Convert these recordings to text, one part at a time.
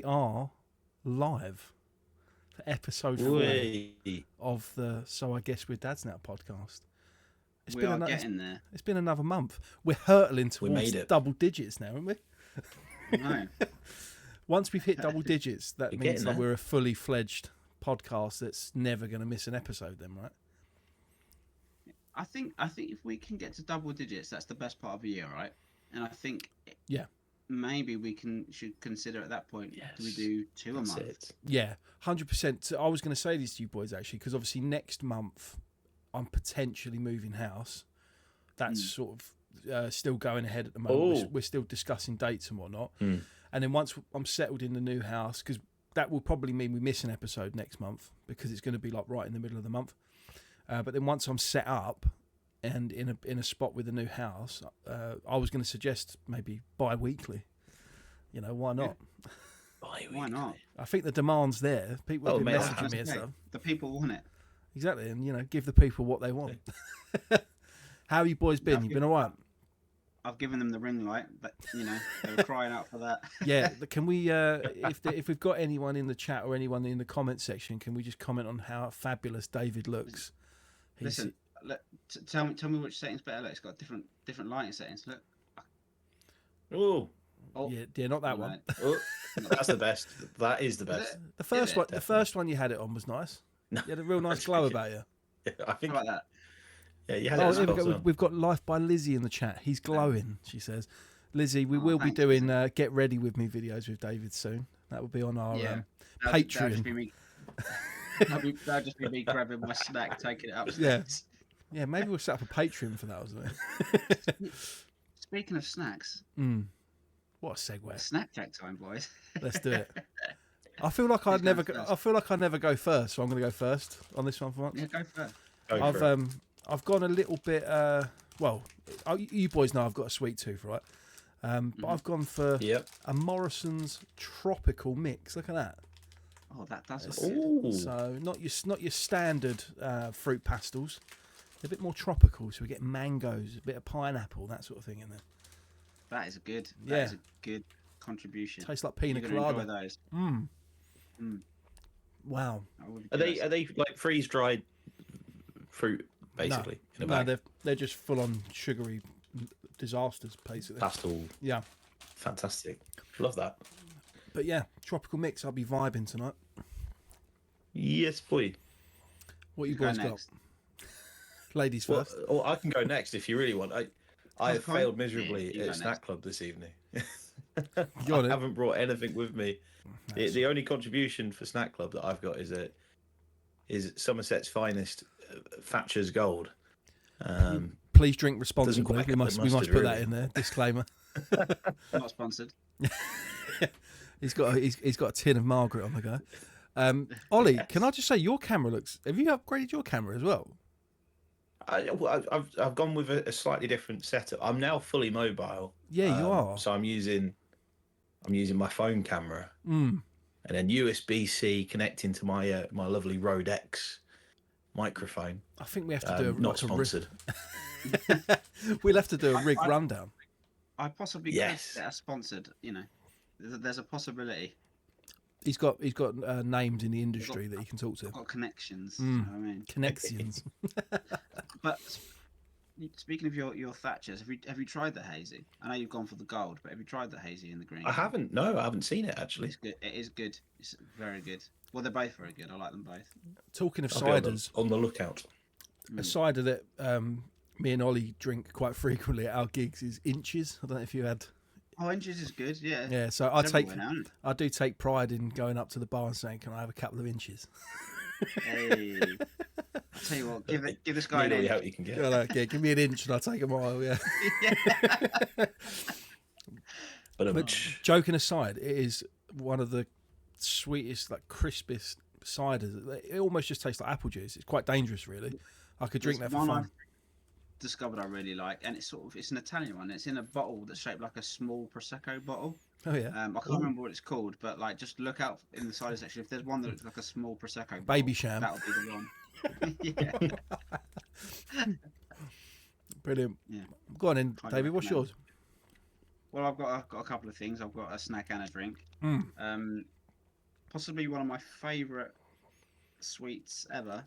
are live for episode 4 of the So I Guess We're Dads Now podcast. We are getting there. It's been another month. We're hurtling towards made it. double digits now, aren't we? No. Once we've hit double digits, that We're means getting that there. we're a fully fledged podcast that's never going to miss an episode then, right? I think if we can get to double digits, that's the best part of the year, right? And I think maybe we should consider at that point, do we do two a month? Yeah, 100%. I was going to say this to you boys actually, because obviously next month I'm potentially moving house. That's sort of still going ahead at the moment. We're still discussing dates and whatnot. And then once I'm settled in the new house, because that will probably mean we miss an episode next month because it's going to be like right in the middle of the month. But then once I'm set up and in a spot with a new house, I was going to suggest maybe bi-weekly. You know, why not? Why not? I think the demand's there. People have been messaging me and stuff. The people want it. Exactly, and you know, give the people what they want. How have you boys been? You been all right? I've given them the ring light, but you know they were crying out for that. Yeah, can we? If we've got anyone in the chat or anyone in the comment section, can we just comment on how fabulous David looks? Listen, tell me which setting's better. Look, it's got different lighting settings. Look. Oh, yeah, not that one. Oh, that's the best. That is the best. The first one, the first one you had it on was nice. No, you had a real nice glow about you. Yeah, I think about that. Yeah, you had it. We've got Life by Lizzie in the chat. He's glowing, she says. Lizzie, we will be doing Get Ready With Me videos with David soon. That will be on our Patreon. That'll just be me grabbing my snack, taking it upstairs. Yeah, maybe we'll set up a Patreon for that, wasn't it? Speaking of snacks. What a segue. Snack check time, boys. Let's do it. I feel like I'd never go first, so I'm going to go first on this one for once. Yeah, go first. I've gone a little bit. Well, you boys know I've got a sweet tooth, right? But I've gone for a Morrison's tropical mix. Look at that. Oh, that does look good. So not your standard fruit pastels. They're a bit more tropical. So we get mangoes, a bit of pineapple, that sort of thing in there. That is good. That is a good contribution. Tastes like pina colada. Enjoy those. Wow. Are they like freeze dried fruit basically? No, they're just full on sugary disasters basically. Pastel. Yeah. Fantastic. Love that. But yeah, tropical mix. I'll be vibing tonight. Yes, boy. What you boys got? Ladies first. Well, I can go next if you really want. I have failed miserably at Snack Club this evening. I haven't brought anything with me. The only contribution for Snack Club that I've got is Somerset's finest, Thatcher's Gold. Please drink responsibly. We must put that in there. Disclaimer. Not sponsored. He's got a tin of Margaret on the go. Ollie, can I just say your camera looks? Have you upgraded your camera as well? I've gone with a slightly different setup. I'm now fully mobile. Yeah, you are. So I'm using my phone camera, and then USB-C connecting to my lovely Rode X microphone. I think we have to do not sponsored. We'll have to do a rig rundown. I possibly could get a sponsored. You know, there's a possibility. He's got names in the industry that he can talk to. Got connections. You know what I mean? Connections. But speaking of your Thatchers, have you tried the hazy? I know you've gone for the gold, but have you tried the hazy and the green? I haven't. No, I haven't seen it actually. It's good. It is good. It's very good. Well, they're both very good. I like them both. Talking of ciders, on the lookout. A cider that me and Ollie drink quite frequently at our gigs is Inches. I don't know if you had. Oh, Inches is good. Yeah. Yeah. So I do take pride in going up to the bar and saying, "Can I have a couple of inches?" Hey. I'll tell you what, give this guy an inch. How you can get. Yeah, give me an inch and I'll take a mile. Yeah. But joking aside, it is one of the sweetest, like crispest ciders. It almost just tastes like apple juice. It's quite dangerous, really. I could drink that for fun. I've discovered I really like, and it's an Italian one. It's in a bottle that's shaped like a small prosecco bottle. Oh yeah. I can't remember what it's called, but like just look out in the cider section. If there's one that looks like a small prosecco Baby Sham, that'll be the one. Brilliant. Yeah. Go on in, David. What's yours? Well, I've got a couple of things. I've got a snack and a drink. Possibly one of my favourite sweets ever.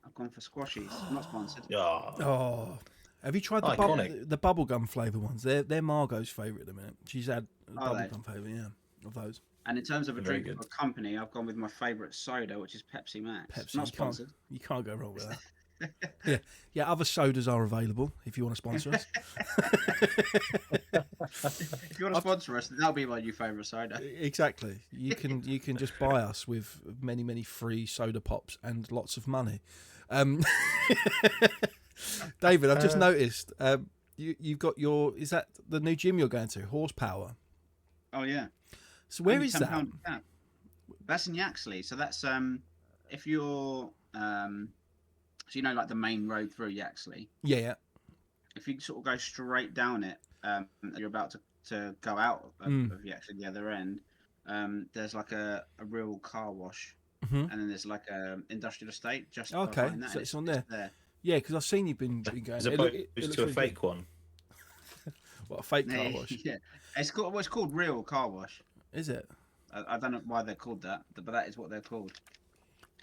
I've gone for squashies. I'm not sponsored. Oh. Have you tried the bubblegum flavour ones? They're Margot's favourite at the minute. She's had bubblegum flavour, of those. And in terms of a drink for company, I've gone with my favourite soda, which is Pepsi Max. Pepsi, not sponsored. You can't go wrong with that. Yeah. Other sodas are available if you want to sponsor us. If you want to sponsor us, that'll be my new favourite soda. Exactly. You can just buy us with many free soda pops and lots of money. David, I've just noticed you've got is that the new gym you're going to, Horsepower? Oh yeah. So where is that? That's in Yaxley. So that's if you're so like the main road through Yaxley. Yeah. If you sort of go straight down it, you're about to go out of Yaxley, the other end. There's like a real car wash, and then there's like a industrial estate just behind that. So it's on there. Yeah, because I've seen you've been going. As opposed to a fake one. What, a fake car wash? Yeah, it's called real car wash. Is it? I don't know why they're called that, but that is what they're called.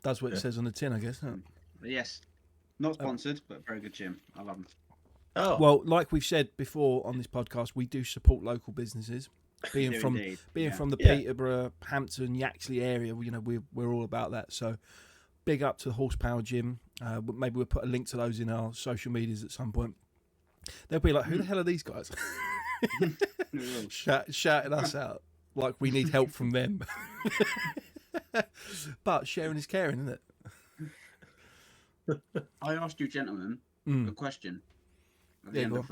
That's what it says on the tin, I guess. Huh? But yes, not sponsored, but very good gym. I love them. Oh well, like we've said before on this podcast, we do support local businesses. Being from the Peterborough, Hampton, Yaxley area, we're all about that. So big up to the Horsepower Gym. Maybe we'll put a link to those in our social medias at some point. They'll be like, who the hell are these guys? Shouting us out like we need help from them. But sharing is caring, isn't it? I asked you gentlemen a question at the end of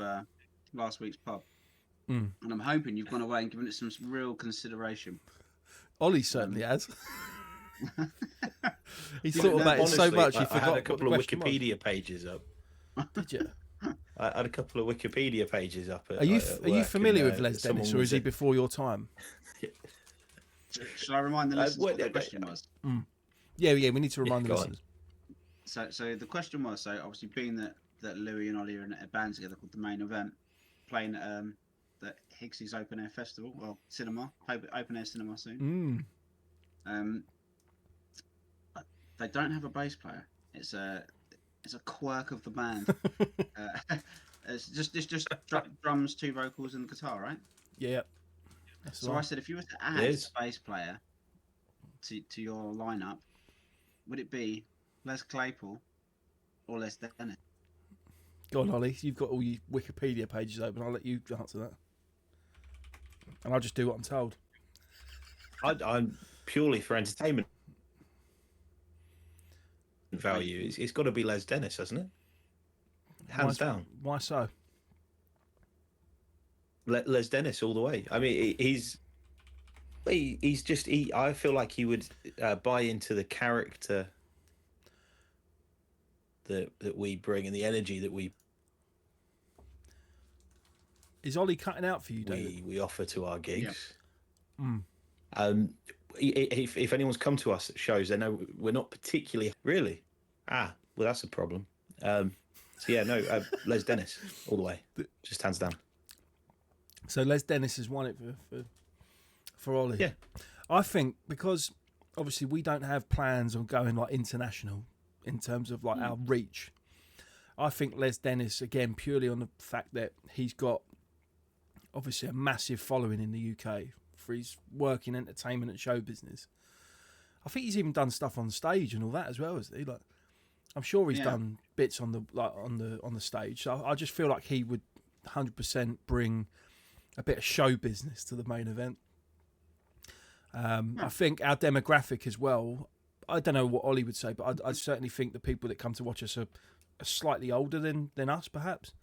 last week's pub. And I'm hoping you've gone away and given it some real consideration. Ollie certainly has. He's thought about it so much he forgot. I had a couple of Wikipedia pages up. Did you? I had a couple of Wikipedia pages up. Are you familiar with Les Dennis, or is he before your time? Shall I remind the listeners what the question was? Yeah, we need to remind the listeners. So the question was, obviously being that Louis and Ollie are in a band together called The Main Event, playing at the Higgsy's Open Air Festival, cinema, open air cinema soon. They don't have a bass player. It's a quirk of the band. It's just drums, 2 vocals, and guitar, right? Yeah. So I said, if you were to add a bass player to your lineup, would it be Les Claypool or Les Dennis? Go on, Ollie. You've got all your Wikipedia pages open. I'll let you answer that, and I'll just do what I'm told. I'm purely for entertainment value. It's got to be Les Dennis, hasn't it? Hands down. Why so? Les Dennis all the way. I mean, he's just. I feel like he would buy into the character that we bring and the energy that we. Is Ollie cutting out for you, David? We offer to our gigs. Yeah. If anyone's come to us at shows, they know we're not particularly really. Well, that's a problem. Les Dennis all the way, just hands down. So Les Dennis has won it for Ollie. Yeah, I think because obviously we don't have plans on going like international in terms of like our reach. I think Les Dennis, again, purely on the fact that he's got obviously a massive following in the UK for his work in entertainment and show business. I think he's even done stuff on stage and all that as well, isn't he? Like, I'm sure he's done bits on the stage. So I just feel like he would 100% bring a bit of show business to the Main Event. I think our demographic as well. I don't know what Ollie would say, but I certainly think the people that come to watch us are slightly older than us, perhaps,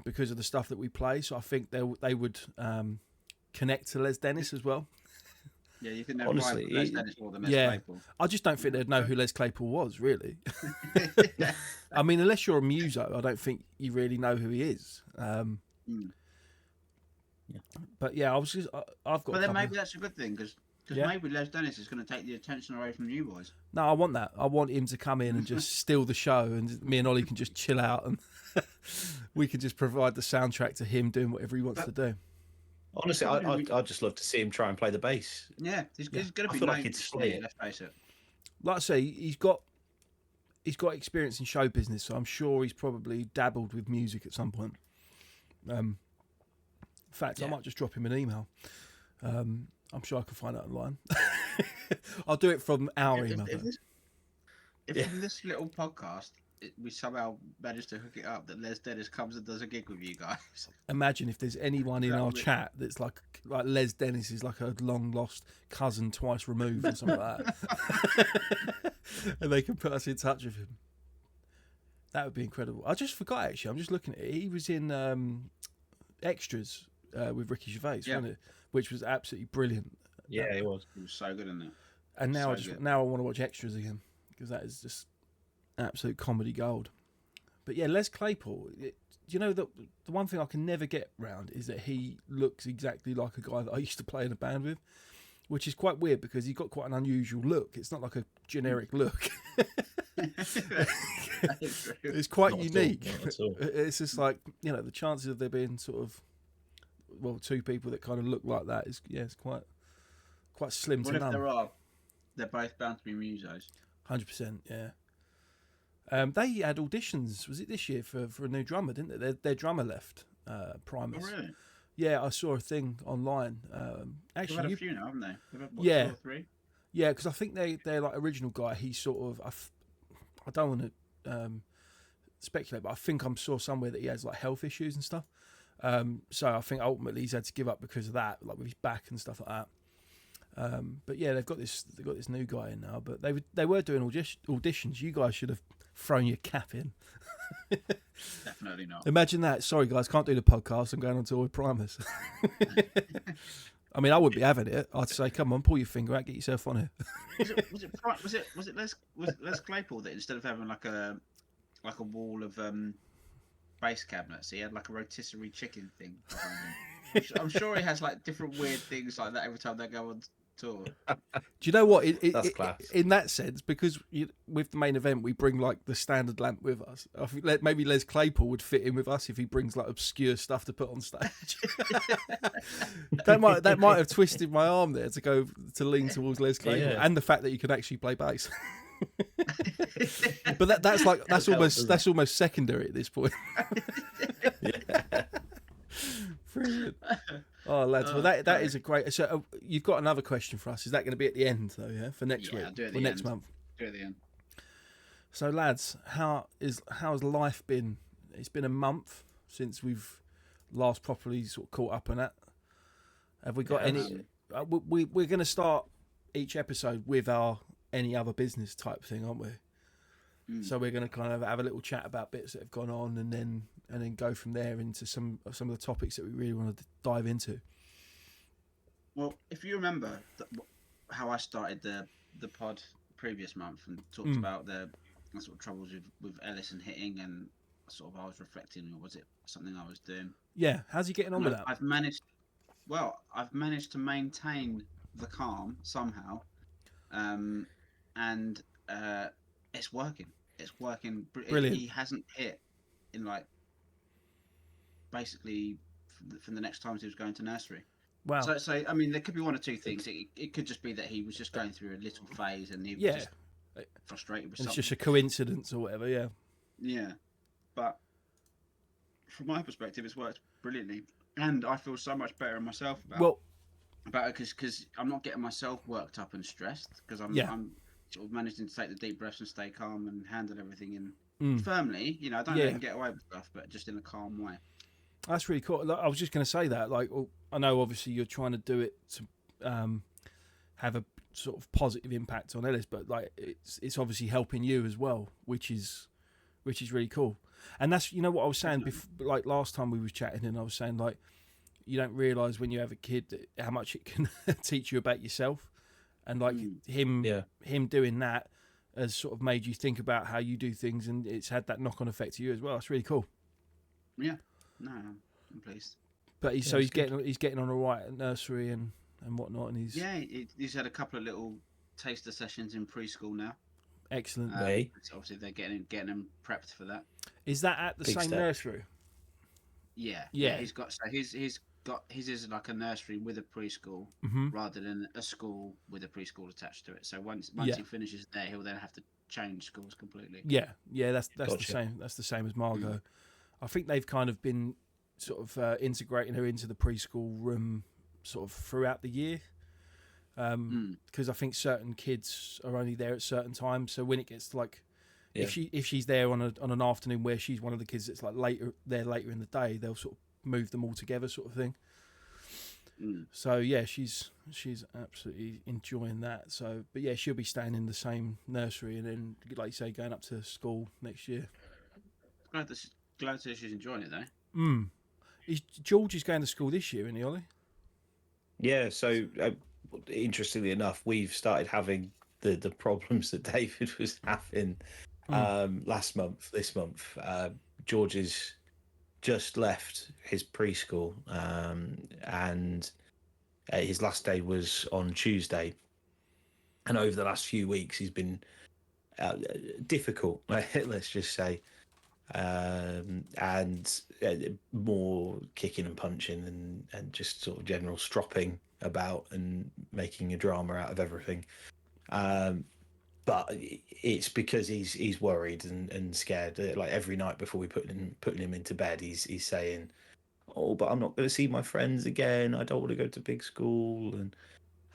because of the stuff that we play. So I think they would connect to Les Dennis as well. Yeah, you think honestly, Les Dennis more than Les Claypool. I just don't think they'd know who Les Claypool was, really. I mean, unless you're a muso, I don't think you really know who he is. But yeah, I've got. But then maybe that's a good thing because Because maybe Les Dennis is going to take the attention away from you boys. No, I want that. I want him to come in and just steal the show, and me and Ollie can just chill out, and we can just provide the soundtrack to him doing whatever he wants to do. Honestly, I'd just love to see him try and play the bass. Yeah, he's going to be like he'd slay it. Let's face it. Like I say, he's got experience in show business, so I'm sure he's probably dabbled with music at some point. In fact, I might just drop him an email. I'm sure I can find it online. I'll do it from our email. If in this little podcast we somehow manage to hook it up that Les Dennis comes and does a gig with you guys. Imagine if there's anyone in our chat that's like Les Dennis is like a long lost cousin twice removed or something like that. And they can put us in touch with him. That would be incredible. I just forgot, actually. I'm just looking at it. He was in Extras with Ricky Gervais, wasn't it? Which was absolutely brilliant. Yeah, he was. He was so good in that. And now I want to watch Extras again, because that is just absolute comedy gold. But yeah, Les Claypool, the one thing I can never get round is that he looks exactly like a guy that I used to play in a band with, which is quite weird because he's got quite an unusual look. It's not like a generic look. It's quite unique. It's just like, the chances of there being sort of, two people that kind of look like that is, it's quite slim to none. What if there are? They're both bound to be musos. 100%, yeah. They had auditions, was it this year, for a new drummer, didn't they? Their drummer left, Primus. Oh, really? Yeah, I saw a thing online. Actually, they've had a few now, haven't they? They've had, 2 or 3? Yeah, because I think they're like original guy. He sort of, I don't want to speculate, but I think I saw somewhere that he has like health issues and stuff. So I think ultimately he's had to give up because of that, like with his back and stuff like that. But yeah, they've got this new guy in now. But they were doing auditions. You guys should have thrown your cap in. Definitely not. Imagine that. Sorry guys, can't do the podcast. I'm going on tour with Primus. I mean, I wouldn't be having it. I'd say, come on, pull your finger out, get yourself on here. Was it Les Claypool that instead of having like a wall of bass cabinets, he had like a rotisserie chicken thing behind him? I'm sure he has like different weird things like that every time they go on tour. Do you know what? That's class. In that sense, because with the main event, we bring like the standard lamp with us. I think maybe Les Claypool would fit in with us if he brings like obscure stuff to put on stage. that might have twisted my arm there to lean towards Les Claypool, and the fact that you can actually play bass. But that's almost secondary at this point. Brilliant. Oh, lads, well that is a great. So you've got another question for us. Is that going to be at the end though? Yeah, for next week or next month? Do it at the end. So lads, how's life been? It's been a month since we've last properly sort of caught up on that. Have we got any? We're going to start each episode with our any other business type thing, aren't we? So we're going to kind of have a little chat about bits that have gone on, and then go from there into some of the topics that we really want to dive into. Well, if you remember how I started the pod previous month and talked about the sort of troubles with Ellis and hitting, and sort of I was reflecting, or was it something I was doing? Yeah, how's he getting on with that? I've managed to maintain the calm somehow, and it's working. It's working. Brilliant. He hasn't hit in like basically from the next times he was going to nursery. Wow. So I mean, there could be one or two things. It could just be that he was just going through a little phase and he was just frustrated with something. It's just a coincidence or whatever. Yeah. Yeah, but from my perspective, it's worked brilliantly, and I feel so much better in myself about it because I'm not getting myself worked up and stressed because I'm sort of managing to take the deep breaths and stay calm and handle everything in firmly. I don't let him get away with stuff, but just in a calm way. That's really cool. I was just going to say that. Like, I know obviously you're trying to do it to have a sort of positive impact on Ellis, but like it's obviously helping you as well, which is really cool. And that's what I was saying before, like last time we was chatting, and I was saying like you don't realise when you have a kid how much it can teach you about yourself, and like him doing that has sort of made you think about how you do things, and it's had that knock-on effect to you as well. It's really cool. Yeah. No, I'm pleased. But he's getting on all right at nursery, and and whatnot. And he's had a couple of little taster sessions in preschool now. Excellent. So obviously they're getting him prepped for that. Is that at the same nursery? Yeah. He's got his is like a nursery with a preschool rather than a school with a preschool attached to it. So once he finishes there, he'll then have to change schools completely. Yeah, that's the same. That's the same as Margot. I think they've kind of been sort of integrating her into the preschool room sort of throughout the year. Because I think certain kids are only there at certain times. So when it gets to like, if she's there on an afternoon where she's one of the kids that's like later in the day, they'll sort of move them all together, sort of thing. So yeah, she's absolutely enjoying that. So, but yeah, she'll be staying in the same nursery, and then, like you say, going up to school next year. Glad to see she's enjoying it though. George is going to school this year, isn't he, Ollie? Yeah. So interestingly enough, we've started having the problems that David was having this month. George has just left his preschool, and his last day was on Tuesday. And over the last few weeks, he's been difficult, let's just say, and more kicking and punching and just sort of general stropping about and making a drama out of everything. But it's because he's worried and scared. Like every night before we putting him into bed, he's saying, "Oh, but I'm not going to see my friends again. I don't want to go to big school,"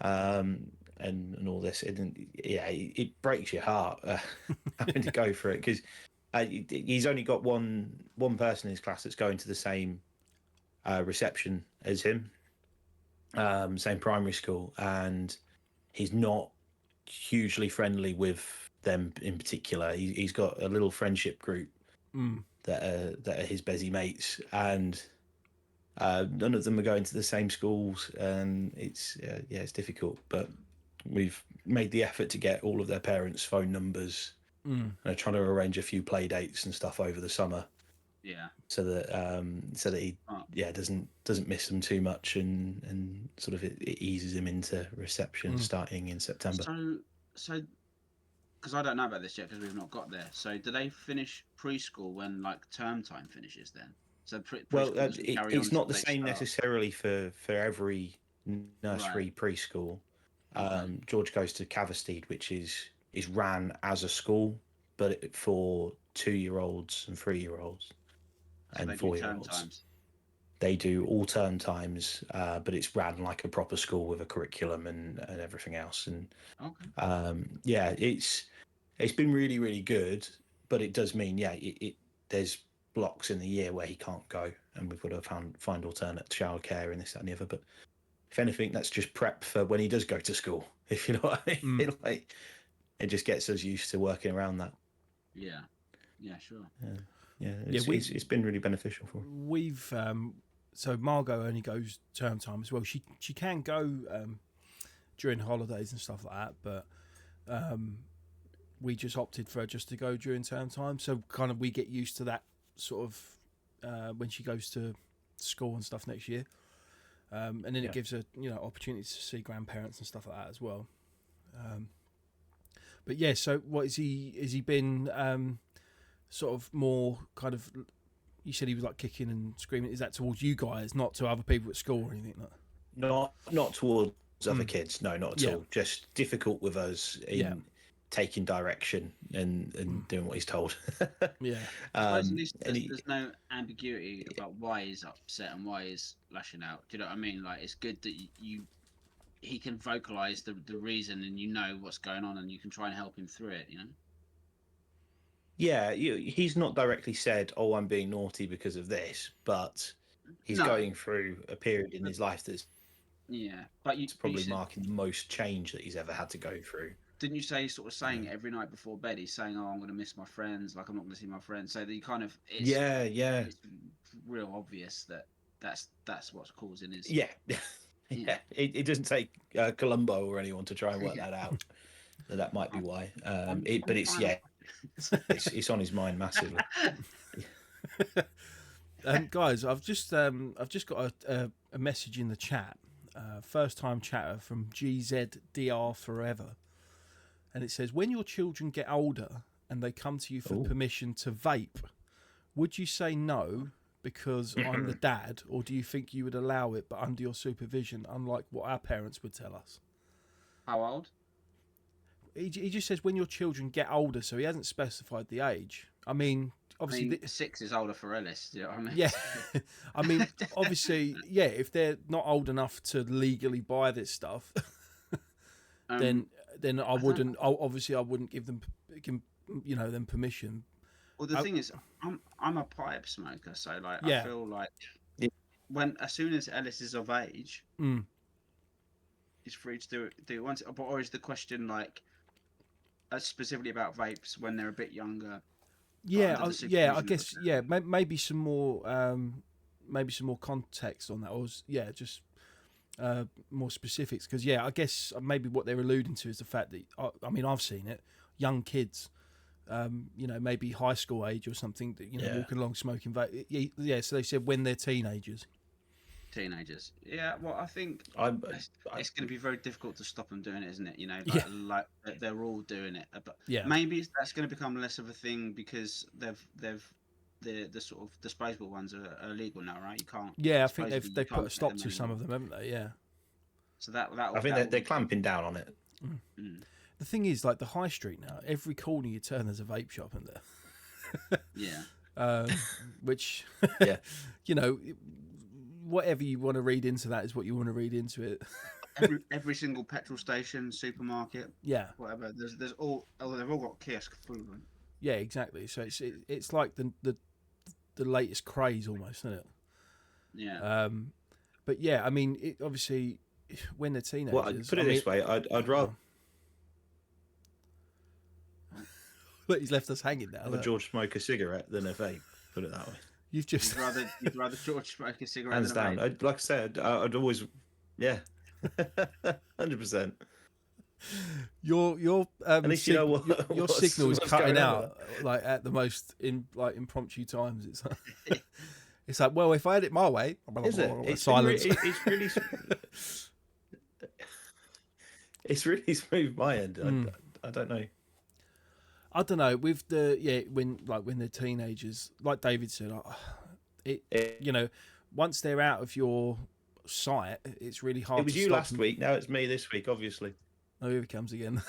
and all this. And it breaks your heart having to go for it, because he's only got one person in his class that's going to the same reception as him, same primary school, and he's not hugely friendly with them in particular. He's got a little friendship group that are his busy mates, and none of them are going to the same schools, and it's difficult. But we've made the effort to get all of their parents' phone numbers. Trying to arrange a few play dates and stuff over the summer. Yeah. So that he doesn't miss them too much, and sort of it eases him into reception starting in September. So because I don't know about this yet because we've not got there. So do they finish preschool when like term time finishes then? So it's not the same necessarily for every nursery preschool. George goes to Caversteed, which is ran as a school, but for 2-year-olds and 3-year-olds and 4-year-olds. They do all term times, but it's ran like a proper school with a curriculum and everything else. And it's been really, really good, but it does mean there's blocks in the year where he can't go, and we've got to find alternate childcare and this, that, and the other. But if anything, that's just prep for when he does go to school. If you know what I mean, like it just gets us used to working around that. Yeah, sure. It's been really beneficial for him. We've so Margot only goes term time as well. She can go during holidays and stuff like that, but we just opted for her just to go during term time. So kind of we get used to that sort of when she goes to school and stuff next year. And then it gives her, opportunities to see grandparents and stuff like that as well. But yeah, so what has he been sort of more kind of, you said he was like kicking and screaming, is that towards you guys, not to other people at school or anything like that? Not towards other kids, no, not at all. Just difficult with us in taking direction and doing what he's told. There's no ambiguity about why he's upset and why he's lashing out. Do you know what I mean? Like, it's good that he can vocalize the reason, and what's going on, and you can try and help him through it. Yeah, he's not directly said, "Oh, I'm being naughty because of this," but he's going through a period in his life that's probably marking the most change that he's ever had to go through. Didn't you say he's sort of saying it every night before bed? He's saying, "Oh, I'm going to miss my friends. Like, I'm not going to see my friends." So that he kind of it's real obvious that that's what's causing his It doesn't take Columbo or anyone to try and work that out. That might be why. But it's on his mind massively. Guys, I've just got a message in the chat First time chatter from GZDR Forever. And it says, when your children get older and they come to you for permission to vape, would you say no because I'm the dad, or do you think you would allow it but under your supervision, unlike what our parents would tell us? How old? He just says when your children get older, so he hasn't specified the age. I mean, obviously... 6 is older for Ellis, do you know what I mean? Yeah. I mean, obviously, yeah, if they're not old enough to legally buy this stuff, then I wouldn't... Obviously, I wouldn't give them, them permission. Well, the thing is, I'm a pipe smoker, so like I feel like as soon as Ellis is of age, he's free to do it once. Or is the question like specifically about vapes when they're a bit younger? I guess maybe some more context on that, or just more specifics, because I guess maybe what they're alluding to is the fact that I mean I've seen it, young kids. Maybe high school age or something that walking along smoking vape. So they said when they're teenagers. Well, I think it's going to be very difficult to stop them doing it, isn't it? Like they're all doing it, but maybe that's going to become less of a thing because the sort of disposable ones are illegal now, right? You can't. Yeah, I think they've put a stop to some of them, haven't they? Yeah. So that I think they're clamping down on it. The thing is, like the high street now, every corner you turn, there's a vape shop in there. Which, whatever you want to read into that is what you want to read into it. every single petrol station, supermarket, whatever. There's all. They've all got kiosk food. Right? Yeah, exactly. So it's like the latest craze almost, isn't it? Yeah. But I mean, obviously, when they're teenagers. Well, put it this way, I'd rather. But he's left us hanging now. I'd George smoke a cigarette than a vape. Put it that way. You'd rather George smoke a cigarette hands than a down. vape. Like I said, I'd always, 100%. Your at least you know your signal is cutting out like at the most impromptu times. It's like, it's like, well, if I had it my way, is it? It's silence. It's really. It's really smooth my end. I don't know. I don't know with when they're teenagers, like David said, once they're out of your sight, it's really hard. It was you last week. Now it's me this week, obviously. Oh, here he comes again.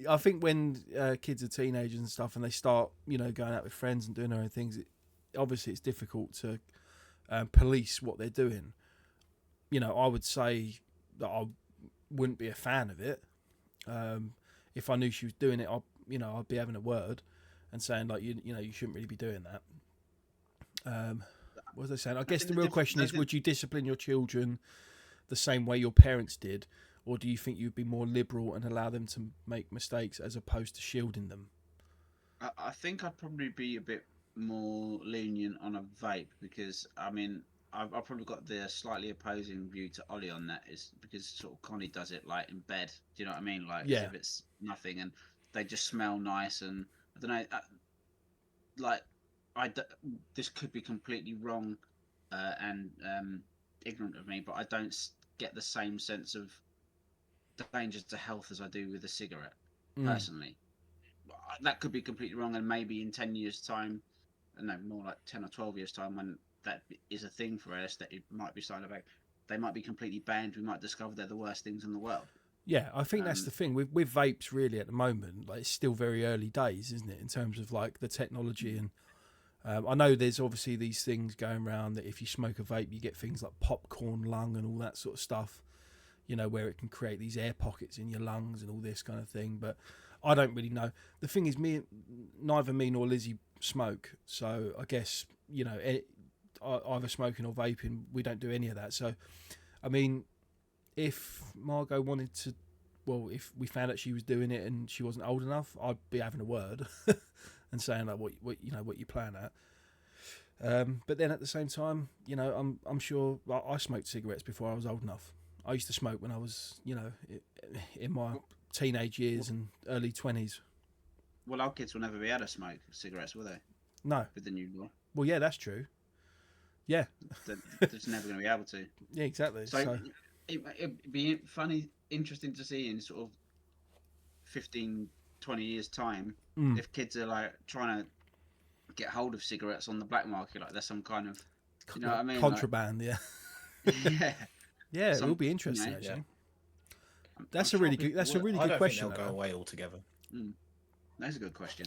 I think when kids are teenagers and stuff, and they start, going out with friends and doing their own things, obviously it's difficult to police what they're doing. I would say that I wouldn't be a fan of it. If I knew she was doing it, I'd be having a word and saying like, you shouldn't really be doing that. What was I saying? I guess the real question is, would you discipline your children the same way your parents did, or do you think you'd be more liberal and allow them to make mistakes as opposed to shielding them? I think I'd probably be a bit more lenient on a vape because, I mean, I've probably got the slightly opposing view to Ollie on that, is because sort of Connie does it like in bed. Do you know what I mean? Like as if it's nothing, and they just smell nice, and I don't know, this could be completely wrong and ignorant of me, but I don't get the same sense of dangers to health as I do with a cigarette, personally. That could be completely wrong, and maybe in 10 years' time, no, more like 10 or 12 years' time, when that is a thing for us, that it might be starting to, they might be completely banned. We might discover they're the worst things in the world. Yeah, I think that's the thing with vapes. Really, at the moment, like it's still very early days, isn't it, in terms of like the technology? And I know there's obviously these things going around that if you smoke a vape, you get things like popcorn lung and all that sort of stuff. Where it can create these air pockets in your lungs and all this kind of thing. But I don't really know. The thing is, neither me nor Lizzie smoke, so I guess either smoking or vaping, we don't do any of that. So, I mean, if Margot wanted to, if we found out she was doing it and she wasn't old enough, I'd be having a word and saying like what you plan at. But then at the same time, I'm sure I smoked cigarettes before I was old enough. I used to smoke when I was, in my teenage years and early 20s. Well, our kids will never be able to smoke cigarettes, will they? No. With the new law. Well, yeah, that's true. Yeah. They're just never going to be able to. Yeah, exactly. So it'd be interesting to see in sort of 15, 20 years' time if kids are like trying to get hold of cigarettes on the black market, like there's some kind of, you know what I mean? Contraband, like, yeah. Yeah, it will be interesting, actually. Yeah. That's a really good question. I don't think they'll go away altogether. That's a good question.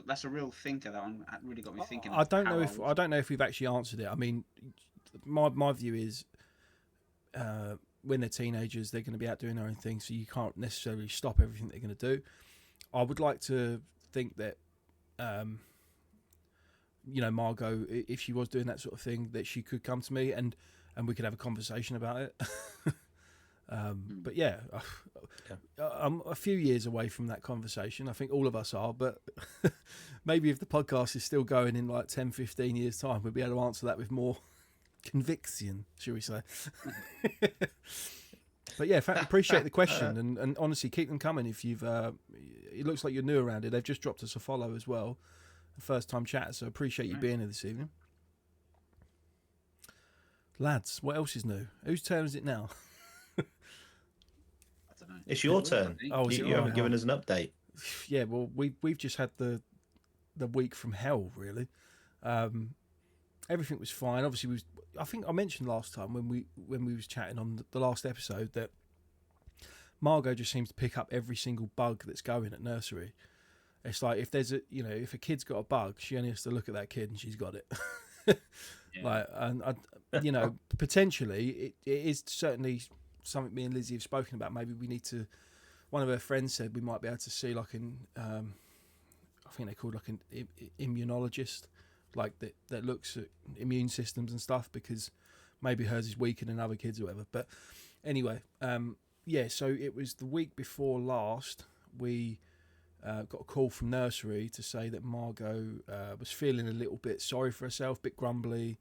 That's a real thinker. That one really got me thinking. I don't know if we've actually answered it. I mean, my view is, when they're teenagers, they're going to be out doing their own thing, so you can't necessarily stop everything they're going to do. I would like to think that, Margot, if she was doing that sort of thing, that she could come to me and we could have a conversation about it. But yeah, I'm a few years away from that conversation. I think all of us are, but maybe if the podcast is still going in like 10, 15 years time, we'll be able to answer that with more conviction, shall we say. But yeah, appreciate the question, and honestly, keep them coming. If you've, it looks like you're new around it. They've just dropped us a follow as well, first time chat. So appreciate you being here this evening, lads. What else is new? Whose turn is it now? I don't know. It's your turn. Oh, you haven't given us an update. Yeah, well, we've just had the week from hell, really. Everything was fine. Obviously, I think I mentioned last time when we was chatting on the last episode that Margot just seems to pick up every single bug that's going at nursery. It's like if there's if a kid's got a bug, she only has to look at that kid and she's got it. Like, and potentially it is certainly something me and Lizzie have spoken about. Maybe we need to. One of her friends said we might be able to see like I think they called like an immunologist, like that looks at immune systems and stuff, because maybe hers is weaker than other kids or whatever. But anyway, so it was the week before last we got a call from nursery to say that Margot was feeling a little bit sorry for herself, a bit grumbly,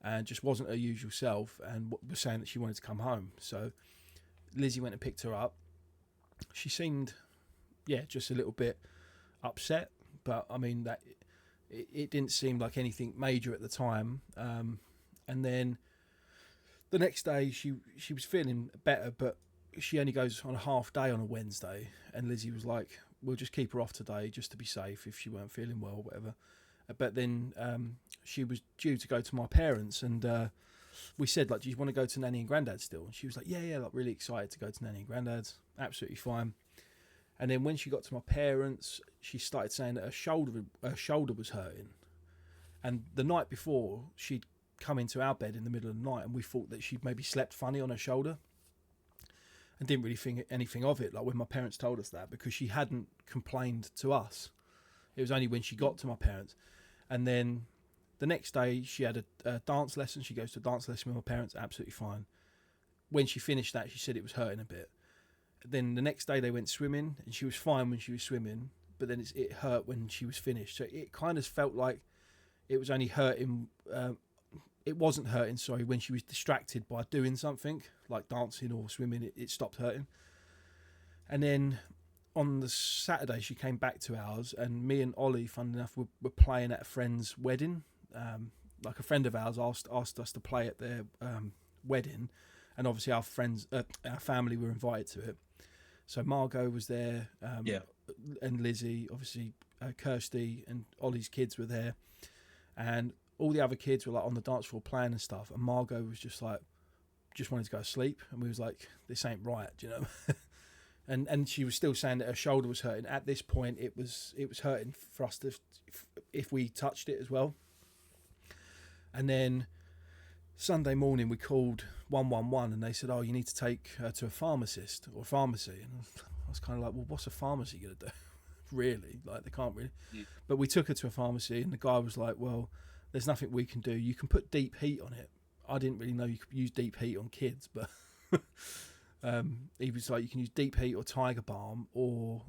and just wasn't her usual self, and was saying that she wanted to come home. So Lizzie went and picked her up. She seemed, just a little bit upset, but I mean that it didn't seem like anything major at the time. And then the next day she was feeling better, but she only goes on a half day on a Wednesday, and Lizzie was like, we'll just keep her off today just to be safe if she weren't feeling well or whatever. But then she was due to go to my parents, and we said, like, do you want to go to Nanny and Grandad still? And she was like, yeah, like really excited to go to Nanny and Grandad's. Absolutely fine. And then when she got to my parents, she started saying that her shoulder was hurting. And the night before, she'd come into our bed in the middle of the night, and we thought that she'd maybe slept funny on her shoulder, and didn't really think anything of it, like when my parents told us that, because she hadn't complained to us. It was only when she got to my parents. And then the next day she had a dance lesson. She goes to a dance lesson with my parents, absolutely fine. When she finished that, she said it was hurting a bit. Then the next day they went swimming, and she was fine when she was swimming, but then it hurt when she was finished. So it kind of felt like it was only hurting, it wasn't hurting, sorry, when she was distracted by doing something, like dancing or swimming, it stopped hurting. And then on the Saturday, she came back to ours, and me and Ollie, fun enough, were playing at a friend's wedding. Like a friend of ours asked us to play at their wedding, and obviously our family were invited to it. So Margot was there, and Lizzie, obviously Kirsty and Ollie's kids were there, and all the other kids were like on the dance floor playing and stuff, and Margot was just wanted to go to sleep, and we was like, this ain't right, do you know? and she was still saying that her shoulder was hurting. At this point, it was hurting for us if we touched it as well. And then Sunday morning we called 111, and they said, oh, you need to take her to a pharmacist or pharmacy. And I was kind of like, well, what's a pharmacy going to do? Really? Like, they can't really. Yeah. But we took her to a pharmacy, and the guy was like, well, there's nothing we can do. You can put deep heat on it. I didn't really know you could use deep heat on kids, but he was like, you can use deep heat or Tiger Balm, or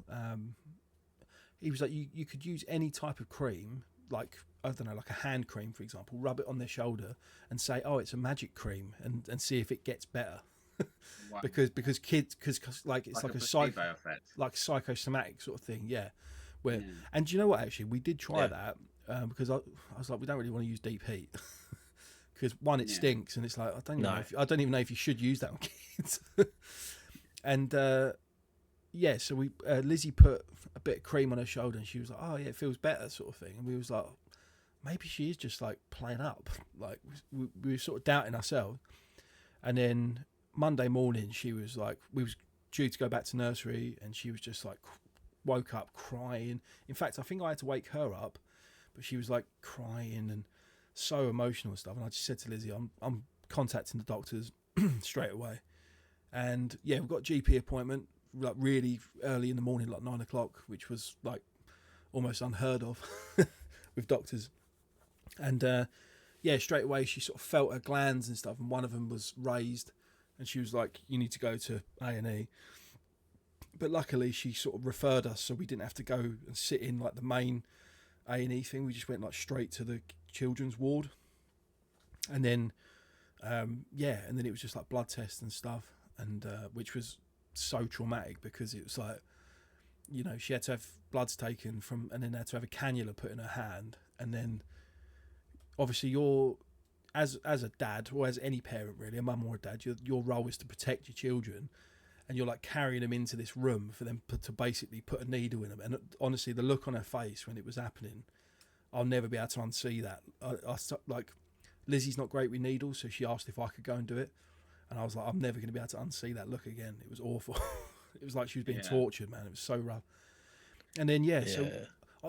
he was like, you could use any type of cream, like, I don't know, like a hand cream, for example, rub it on their shoulder and say, oh, it's a magic cream, and see if it gets better. Wow. because kids, because like it's like a psychosomatic sort of thing, yeah. And do you know what, actually we did try that because I was like, we don't really want to use deep heat because one, it stinks, and it's like I don't even know if you should use that on kids. And so we Lizzie put a bit of cream on her shoulder, and she was like, "Oh yeah, it feels better," sort of thing. And we was like, maybe she is just like playing up. Like we were sort of doubting ourselves. And then Monday morning, she was like, we was due to go back to nursery, and she was just like woke up crying. In fact, I think I had to wake her up, but she was like crying and so emotional and stuff. And I just said to Lizzie, I'm contacting the doctors straight away. And yeah, we've got a GP appointment like really early in the morning, like 9 o'clock, which was like almost unheard of with doctors. And straight away she sort of felt her glands and stuff, and one of them was raised, and she was like, you need to go to A&E. But luckily she sort of referred us, so we didn't have to go and sit in like the main A&E thing. We just went like straight to the children's ward. And then and then it was just like blood tests and stuff, and which was so traumatic because it was like, you know, she had to have bloods taken from, and then had to have a cannula put in her hand. And then obviously you're, as a dad, or as any parent really, a mum or a dad, your role is to protect your children, and you're like carrying them into this room for them to basically put a needle in them. And honestly, the look on her face when it was happening, I'll never be able to unsee that. I like, Lizzie's not great with needles, so she asked if I could go and do it, and I was like, I'm never going to be able to unsee that look again. It was awful. It was like she was being tortured, man. It was so rough. And then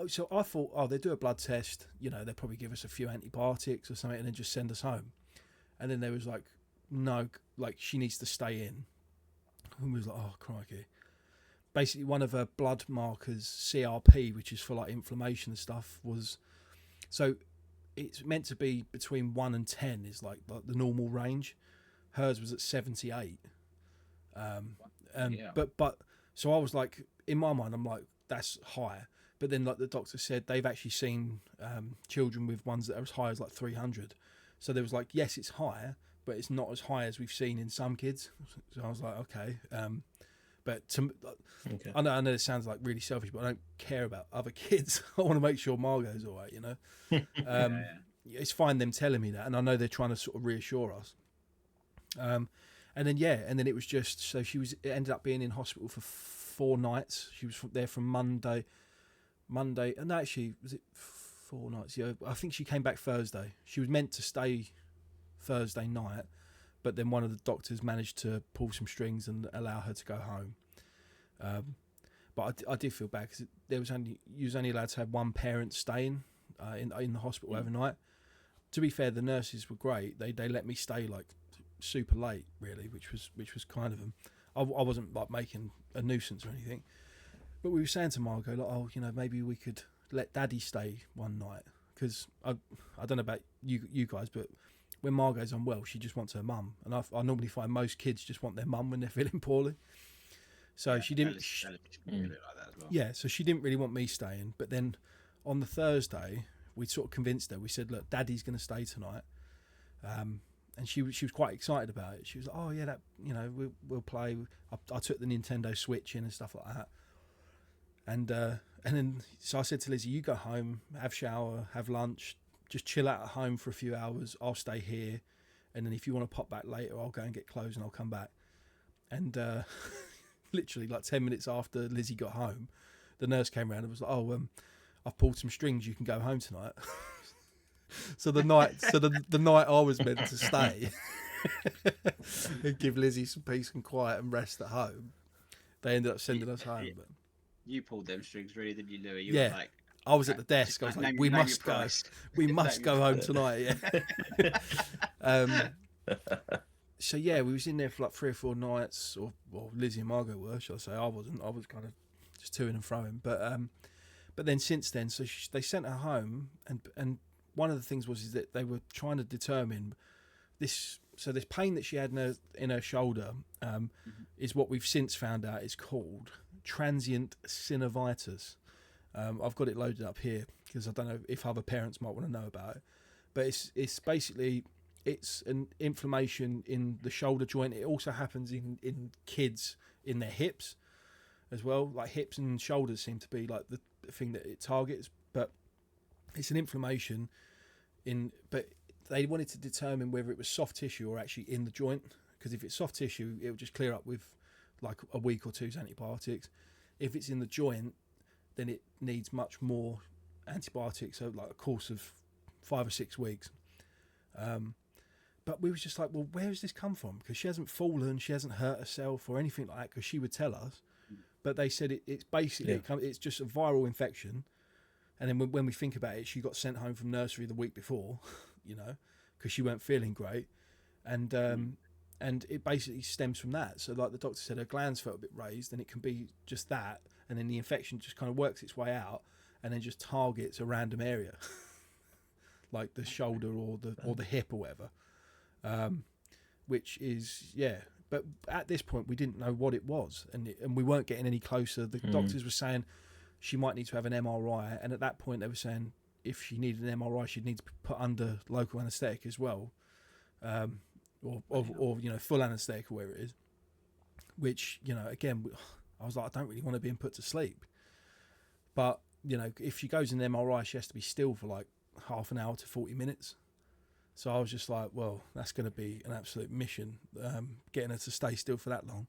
so I thought, they do a blood test, you know, they'll probably give us a few antibiotics or something and then just send us home. And then there was like, no, like she needs to stay in. And we was like, oh, crikey. Basically, one of her blood markers, CRP, which is for like inflammation and stuff, was... So it's meant to be between 1 and 10 is like the normal range. Hers was at 78. But so I was like, in my mind, I'm like, that's high. But then, like the doctor said, they've actually seen children with ones that are as high as like 300. So there was like, yes, it's higher, but it's not as high as we've seen in some kids. So I was like, okay. I know it sounds like really selfish, but I don't care about other kids. I want to make sure Margot's all right, you know. It's fine them telling me that, and I know they're trying to sort of reassure us. And then it was just, so it ended up being in hospital for 4 nights. She was there from Monday, and actually, was it 4 nights? Yeah, I think she came back Thursday. She was meant to stay Thursday night, but then one of the doctors managed to pull some strings and allow her to go home. But I did feel bad because you was only allowed to have one parent staying in the hospital overnight. To be fair, the nurses were great. They let me stay like super late, really, which was kind of them. I wasn't like making a nuisance or anything. But we were saying to Margot, like, oh, you know, maybe we could let Daddy stay one night, because I don't know about you guys, but when Margot's unwell, she just wants her mum, and I normally find most kids just want their mum when they're feeling poorly. So she didn't. Like that as well. Yeah, so she didn't really want me staying. But then on the Thursday, we sort of convinced her. We said, look, Daddy's going to stay tonight. And she was quite excited about it. She was like, oh yeah, that, you know, we'll play. I took the Nintendo Switch in and stuff like that. And then so I said to Lizzie, you go home, have shower, have lunch, just chill out at home for a few hours. I'll stay here, and then if you want to pop back later, I'll go and get clothes and I'll come back. And literally like 10 minutes after Lizzie got home, the nurse came around and was like, oh, I've pulled some strings, you can go home tonight. So the night I was meant to stay and give Lizzie some peace and quiet and rest at home, they ended up sending us home. But you pulled them strings, really, didn't you, Louis? You were like, I was at the desk. I was like, we must go. We must go home tonight. Yeah. So yeah, we was in there for like 3 or 4 nights, or Lizzie and Margot were, shall I say? I wasn't. I was kind of just toing and froing. But then since then, so they sent her home, and one of the things is that they were trying to determine this. So this pain that she had in her shoulder is what we've since found out is called transient synovitis. I've got it loaded up here because I don't know if other parents might want to know about it. But it's basically, it's an inflammation in the shoulder joint. It also happens in kids in their hips as well. Like hips and shoulders seem to be like the thing that it targets. But It's an inflammation but they wanted to determine whether it was soft tissue or actually in the joint, because if it's soft tissue, it will just clear up with like a week or two's antibiotics. If it's in the joint, then it needs much more antibiotics, so like a course of 5 or 6 weeks. But we was just like, well, where has this come from? Because she hasn't fallen, she hasn't hurt herself or anything like that, because she would tell us. But they said it's basically, it's just a viral infection. And then when we think about it, she got sent home from nursery the week before, you know, because she weren't feeling great. And it basically stems from that. So like the doctor said, her glands felt a bit raised, and it can be just that. And then the infection just kind of works its way out and then just targets a random area, like the shoulder or the hip or whatever. Which is, but at this point we didn't know what it was, and we weren't getting any closer. The doctors were saying she might need to have an MRI, and at that point they were saying if she needed an MRI she'd need to be put under local anaesthetic as well, or you know, full anaesthetic or whatever it is, which, you know, again, I was like, I don't really want to be put to sleep, but you know, if she goes in an MRI she has to be still for like half an hour to 40 minutes. So I was just like, well, that's going to be an absolute mission, getting her to stay still for that long.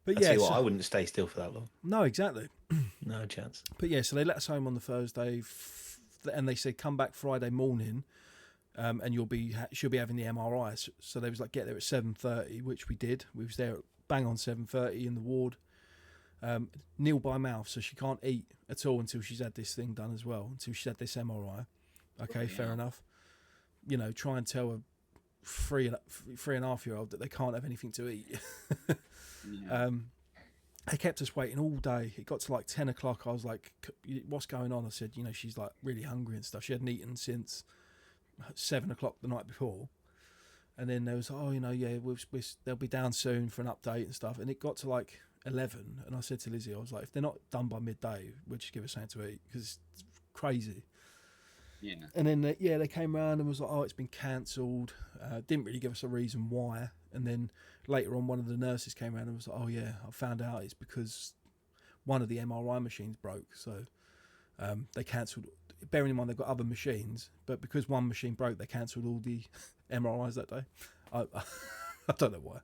But I tell you what, I wouldn't stay still for that long. No, exactly. No chance. But yeah, so they let us home on the Thursday, and they said come back Friday morning, and she'll be having the MRI. So they was like, get there at 7:30, which we did. We was there at bang on 7:30 in the ward. Nil by mouth, so she can't eat at all until she's had this thing done as well, until she's had this MRI. Okay, fair enough. You know, try and tell a 3.5-year-old that they can't have anything to eat. They kept us waiting all day. It got to like 10 o'clock. I was like, what's going on? I said, you know, she's like really hungry and stuff. She hadn't eaten since 7 o'clock the night before. And then there was, you know, they'll be down soon for an update and stuff. And it got to like 11. And I said to Lizzie, I was like, if they're not done by midday, we'll just give her something to eat, because it's crazy. Yeah. And then they came around and was like, it's been cancelled. Didn't really give us a reason why. And then later on, one of the nurses came around and was like, I found out it's because one of the MRI machines broke. So they cancelled. Bearing in mind they've got other machines, but because one machine broke, they cancelled all the MRIs that day. I don't know why.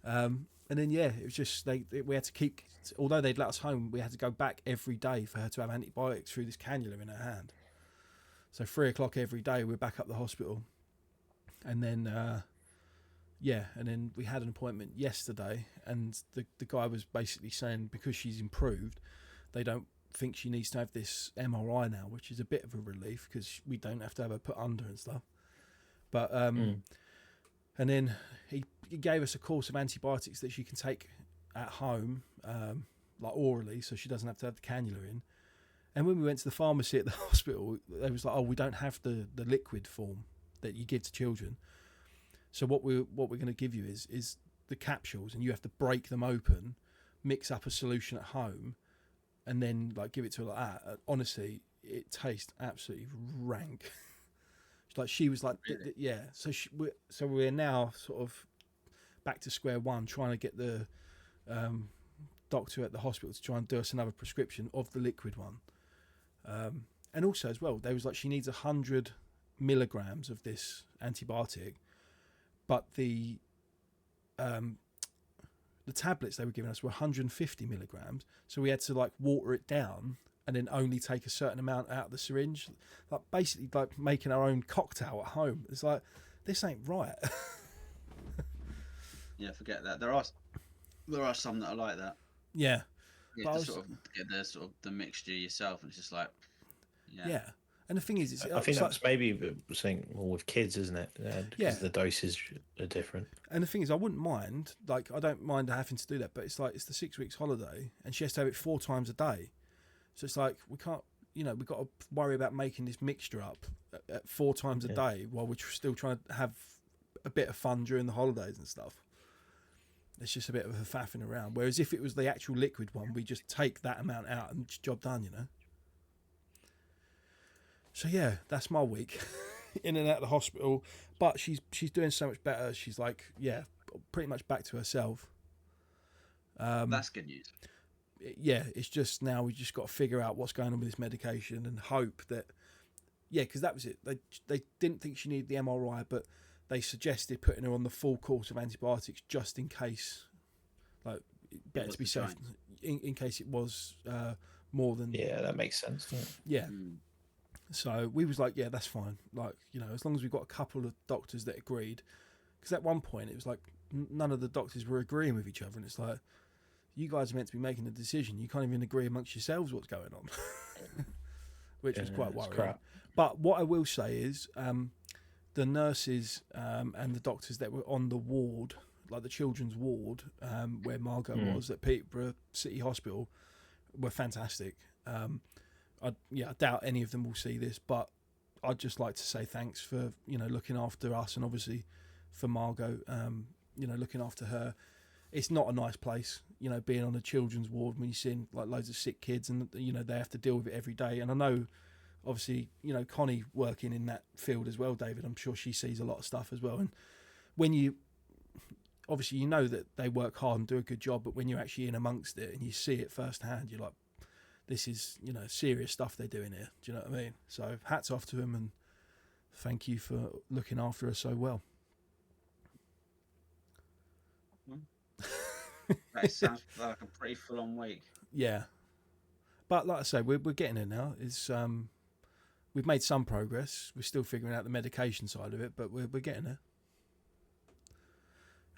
And then it was just we had to keep. Although they'd let us home, we had to go back every day for her to have antibiotics through this cannula in her hand. So 3 o'clock every day, we're back up the hospital. And then, and then we had an appointment yesterday, and the guy was basically saying because she's improved, they don't think she needs to have this MRI now, which is a bit of a relief because we don't have to have her put under and stuff. But, and then he gave us a course of antibiotics that she can take at home, like orally, so she doesn't have to have the cannula in. And when we went to the pharmacy at the hospital, they was like, we don't have the liquid form that you give to children. So what we're going to give you is the capsules, and you have to break them open, mix up a solution at home, and then like give it to her like that. Honestly, it tastes absolutely rank. Like she was like, really? So we're now sort of back to square one, trying to get the doctor at the hospital to try and do us another prescription of the liquid one. And also as well, there was like she needs 100 milligrams of this antibiotic, but the tablets they were giving us were 150 milligrams, so we had to like water it down and then only take a certain amount out of the syringe, like basically like making our own cocktail at home. It's like, this ain't right. Yeah, forget that. There are some that are like that. Yeah. You have to sort of get the mixture yourself, and it's just like, yeah. And the thing is, I think that's maybe saying more with kids, isn't it? Because the doses are different. And the thing is, I wouldn't mind, like, I don't mind having to do that, but it's like, it's the 6 weeks holiday, and she has to have it 4 times a day. So it's like, we can't, you know, we've got to worry about making this mixture up at 4 times a day while we're still trying to have a bit of fun during the holidays and stuff. It's just a bit of a faffing around. Whereas if it was the actual liquid one, we just take that amount out and it's job done, you know. So yeah, that's my week. In and out of the hospital, but she's doing so much better. She's like, pretty much back to herself. That's good news. it's just now we just got to figure out what's going on with this medication and hope that, because that was it. They didn't think she needed the MRI, but they suggested putting her on the full course of antibiotics just in case, like, better to be safe, in case it was more than. Yeah, that makes sense. Yeah. So we was like, yeah, that's fine. Like, as long as we've got a couple of doctors that agreed, because at one point it was like none of the doctors were agreeing with each other, and it's like, you guys are meant to be making a decision. You can't even agree amongst yourselves what's going on, which was quite worrying. Crap. But what I will say is the nurses and the doctors that were on the ward, like the children's ward where Margot was at Peterborough City Hospital, were fantastic. I doubt any of them will see this, but I'd just like to say thanks for, looking after us, and obviously for Margot, looking after her. It's not a nice place, being on a children's ward when you're seeing like loads of sick kids, and they have to deal with it every day. And I know, obviously, Connie working in that field as well, David, I'm sure she sees a lot of stuff as well. And when you, obviously, that they work hard and do a good job, but when you're actually in amongst it and you see it firsthand, you're like, this is, serious stuff they're doing here. Do you know what I mean? So hats off to them, and thank you for looking after us so well. That sounds like a pretty full-on week. Yeah, but like I say, we're getting there now. It's we've made some progress. We're still figuring out the medication side of it, but we're getting there.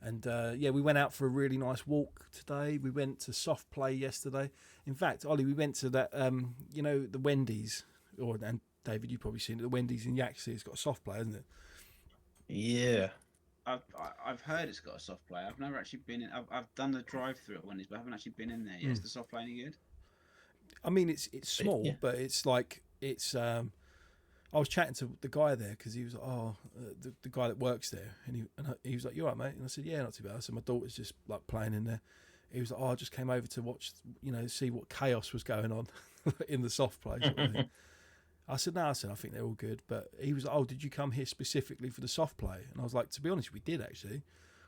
And we went out for a really nice walk today. We went to soft play yesterday. In fact, Ollie, we went to that the Wendy's, and David, you've probably seen it. The Wendy's in Yaxley, it's got a soft play, hasn't it? Yeah. I've heard it's got a soft play. I've never actually been in. I've done the drive-through at Wendy's, but I haven't actually been in there yet. Is the soft play any good? I mean, it's small, but it's like it's. I was chatting to the guy there because he was like, the guy that works there, and he was like, "You all right, mate?" And I said, "Yeah, not too bad." I said, "My daughter's just like playing in there." He was like, "Oh, I just came over to watch, see what chaos was going on in the soft play." Sort of thing. I said, "No," I think they're all good. But he was like, "Oh, did you come here specifically for the soft play?" And I was like, "To be honest, we did actually,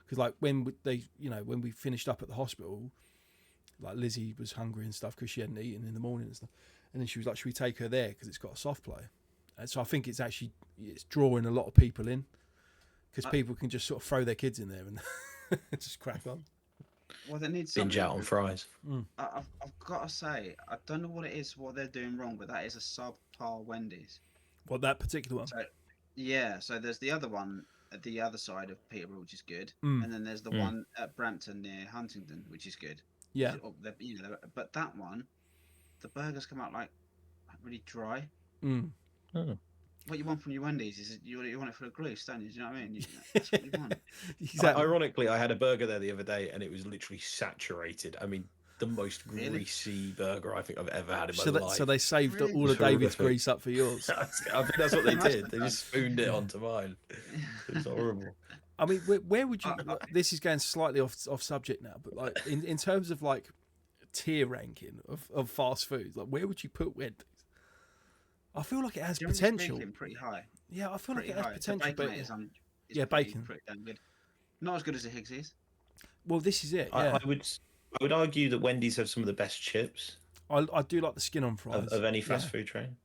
because like when when we finished up at the hospital, like Lizzie was hungry and stuff because she hadn't eaten in the morning and stuff, and then she was like, should we take her there because it's got a soft play?" And so I think it's drawing a lot of people in, because people can just sort of throw their kids in there and just crack on. Well, they need binge out on fries. I've got to say, I don't know what it is, what they're doing wrong, but that is a subpar Wendy's. What, that particular one? So there's the other one at the other side of Peterborough, which is good, and then there's the one at Brampton near Huntingdon, which is good. Yeah. But that one, the burgers come out like really dry. What you want from your Wendy's is you want it for a grease, don't you? Do you know what I mean? That's what you want. Exactly. Ironically, I had a burger there the other day, and it was literally saturated. I mean, the most greasy burger I think I've ever had in my life. So they saved all of David's grease up for yours. I think that's what they did. They just spooned it onto mine. It was horrible. I mean, where would you? This is going slightly off subject now, but like in terms of like tier ranking of fast foods, like where would you put Wendy's? I feel like it has potential. Pretty high. Yeah, I feel like it has potential. But bacon. Pretty damn good. Not as good as the Higgs's. Well, this is it. Yeah. I would argue that Wendy's have some of the best chips. I do like the skin on fries of any fast food chain.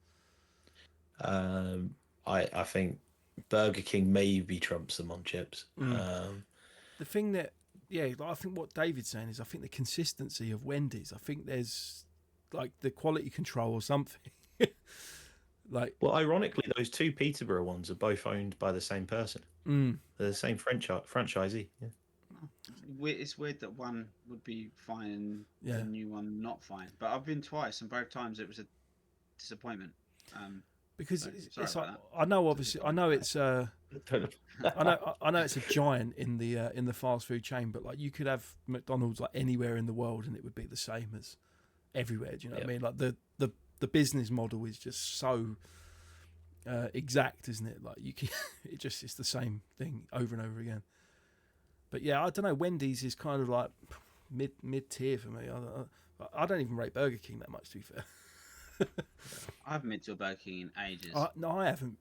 I think Burger King maybe trumps them on chips. The thing that, I think what David's saying is, I think the consistency of Wendy's. I think there's like the quality control or something. Well, ironically, those two Peterborough ones are both owned by the same person. They're the same franchisee. Yeah. It's weird that one would be fine and the new one not fine. But I've been twice, and both times it was a disappointment. Because it's like, I know, obviously, I know it's I know it's a giant in the fast food chain, but like you could have McDonald's like anywhere in the world, and it would be the same as everywhere. Do you know what I mean? Like the business model is just so exact, isn't it? Like it's the same thing over and over again. But yeah, I don't know. Wendy's is kind of like mid tier for me. I don't even rate Burger King that much, to be fair. I haven't been to a Burger King in ages. No, I haven't.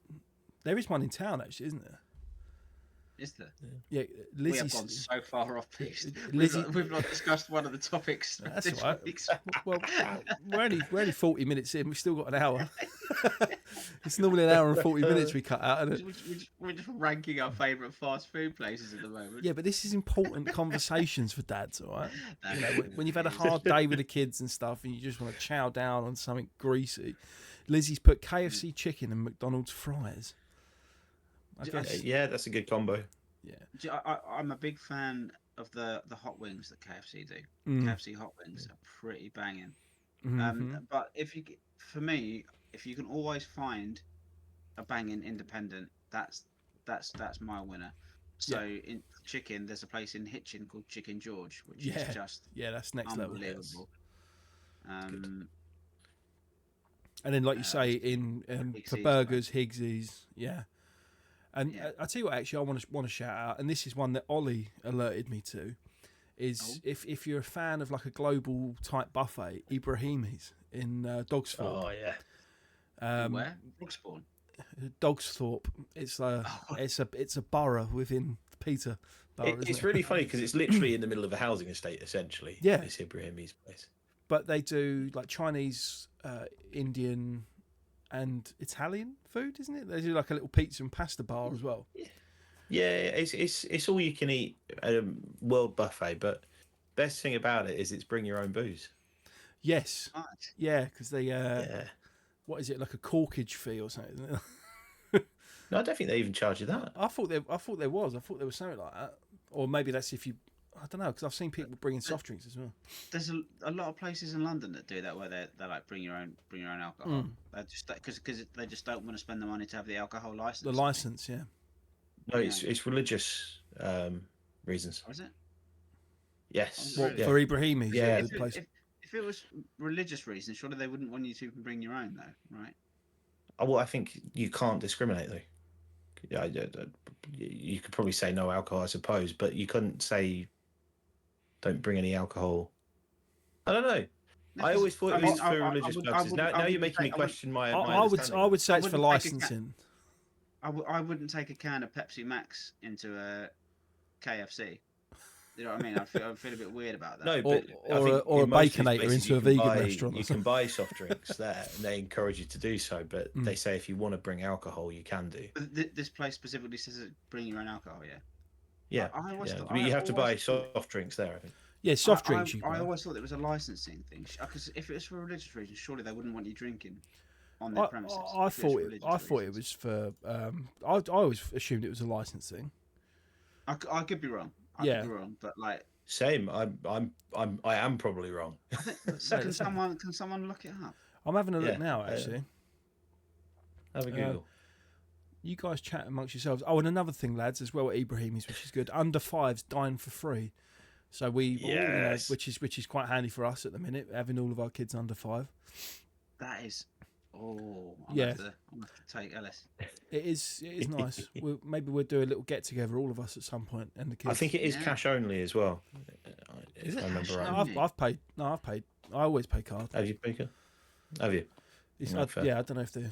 There is one in town, actually, isn't there? Is there? Yeah, we have gone so far off piste. Lizzie, we've not discussed one of the topics. That's all right. Well, we're only 40 minutes in. We've still got an hour. It's normally an hour and 40 minutes we cut out, isn't it? We're just ranking our favourite fast food places at the moment. Yeah, but this is important conversations for dads, all right? You know, when you've had a hard day with the kids and stuff and you just want to chow down on something greasy. Lizzie's put KFC chicken and McDonald's fries. I guess. Yeah, that's a good combo. Yeah, I'm a big fan of the hot wings that KFC do. KFC hot wings are pretty banging. But for me, if you can always find a banging independent, that's my winner. So in chicken, there's a place in Hitchin called Chicken George, which is just that's next unbelievable. Level. And then, like you say, in for burgers, Higgsy's, And I tell you what, actually, I want to shout out, and this is one that Ollie alerted me to, is if you're a fan of like a global type buffet, Ibrahimi's in Dogsthorpe. Oh yeah. Where? Broxbourne. Dogsthorpe. It's a borough within Peter. It's really funny because it's literally in the middle of a housing estate, essentially. Yeah. This Ibrahimi's place. But they do like Chinese, Indian, and Italian food, isn't it? They do like a little pizza and pasta bar as well. Yeah, it's all you can eat world buffet, but best thing about it is it's bring your own booze. Yes. Yeah, because they what is it, like a corkage fee or something? Isn't it? No, I don't think they even charge you that. I thought there was. I thought there was something like that, or maybe that's if you. I don't know, because I've seen people bringing soft drinks as well. There's a lot of places in London that do that, where they like bring your own alcohol. Just because they just don't want to spend the money to have the alcohol license. The license, yeah. No, it's religious reasons. Oh, is it? Yes. For Ibrahimi's? Yeah. If it was religious reasons, surely they wouldn't want you to bring your own, though, right? Oh, well, I think you can't discriminate, though. Yeah, you could probably say no alcohol, I suppose, but you couldn't say don't bring any alcohol. I don't know. I always thought it was for religious purposes. Now you're making me question my. I would say it's for licensing. I wouldn't take a can of Pepsi Max into a KFC. You know what I mean? I feel a bit weird about that. No, but or a Baconator into a vegan restaurant. You can buy soft drinks there, and they encourage you to do so. But they say if you want to bring alcohol, you can do. But this place specifically says bring your own alcohol. Yeah. But you have to buy soft drinks there, I think. Yeah, soft drinks. I always thought it was a licensing thing, because if it was for religious reasons, surely they wouldn't want you drinking on their premises. I thought it was for. I always assumed it was a licensing. I could be wrong. I could be wrong, but like. Same. I am probably wrong. So can someone look it up? I'm having a look now, actually. Have a Google. You guys chat amongst yourselves. Oh, and another thing, lads, as well at Ibrahimi's, which is good. Under fives dine for free. So which is quite handy for us at the minute, having all of our kids under 5. That is, I'm gonna have to take Ellis. It is nice. Maybe we'll do a little get together, all of us at some point, and the kids. I think it is cash only as well. Is it? I remember right. No, I've paid. No, I've paid. I always pay card. Have you paid card? Have you? I don't know if they.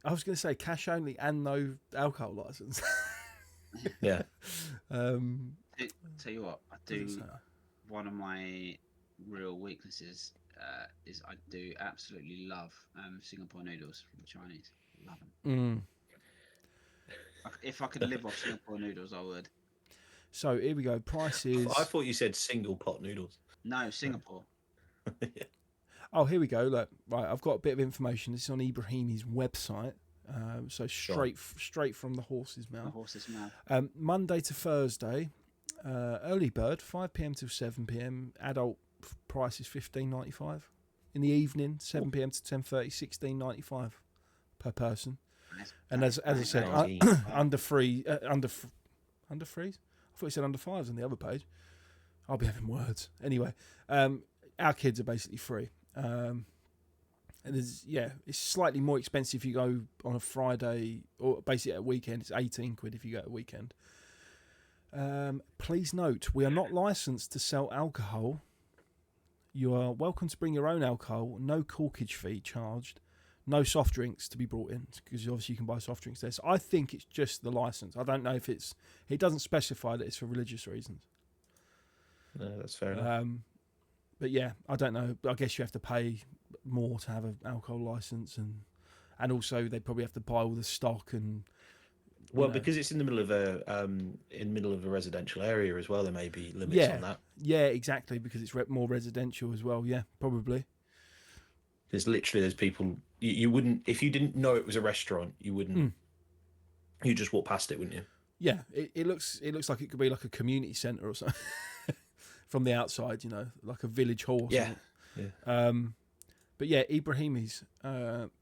I was going to say cash only and no alcohol license. Yeah. Tell you what, I do. One of my real weaknesses is I do absolutely love Singapore noodles from the Chinese. Love them. If I could live off Singapore noodles, I would. So here we go. Prices. I thought you said single pot noodles. No, Singapore. Yeah. Oh, here we go. Look, right. I've got a bit of information. This is on Ibrahimi's website. So straight from the horse's mouth. The horse's mouth. Monday to Thursday, early bird 5 p.m. till 7 p.m. Adult price is $15.95. In the evening, 7 p.m. to 10:30, $16.95 per person. And as I said, under freeze. I thought it said under 5s on the other page. I'll be having words anyway. Our kids are basically free. And it's slightly more expensive if you go on a Friday, or basically at a weekend. It's 18 quid if you go at a weekend. Please note, we are not licensed to sell alcohol. You are welcome to bring your own alcohol. No corkage fee charged. No soft drinks to be brought in, because obviously you can buy soft drinks there. So I think it's just the license. I don't know if it doesn't specify that it's for religious reasons. No, that's fair enough. But yeah, I don't know. I guess you have to pay more to have an alcohol license, and also they probably have to buy all the stock and. Well, because it's in the middle of a residential area as well, there may be limits on that. Yeah, exactly, because it's more residential as well. Yeah, probably. There's people you wouldn't, if you didn't know it was a restaurant, you wouldn't. You just walk past it, wouldn't you? Yeah, it looks like it could be like a community centre or something from the outside, like a village hall. Yeah. But yeah, Ibrahimi's.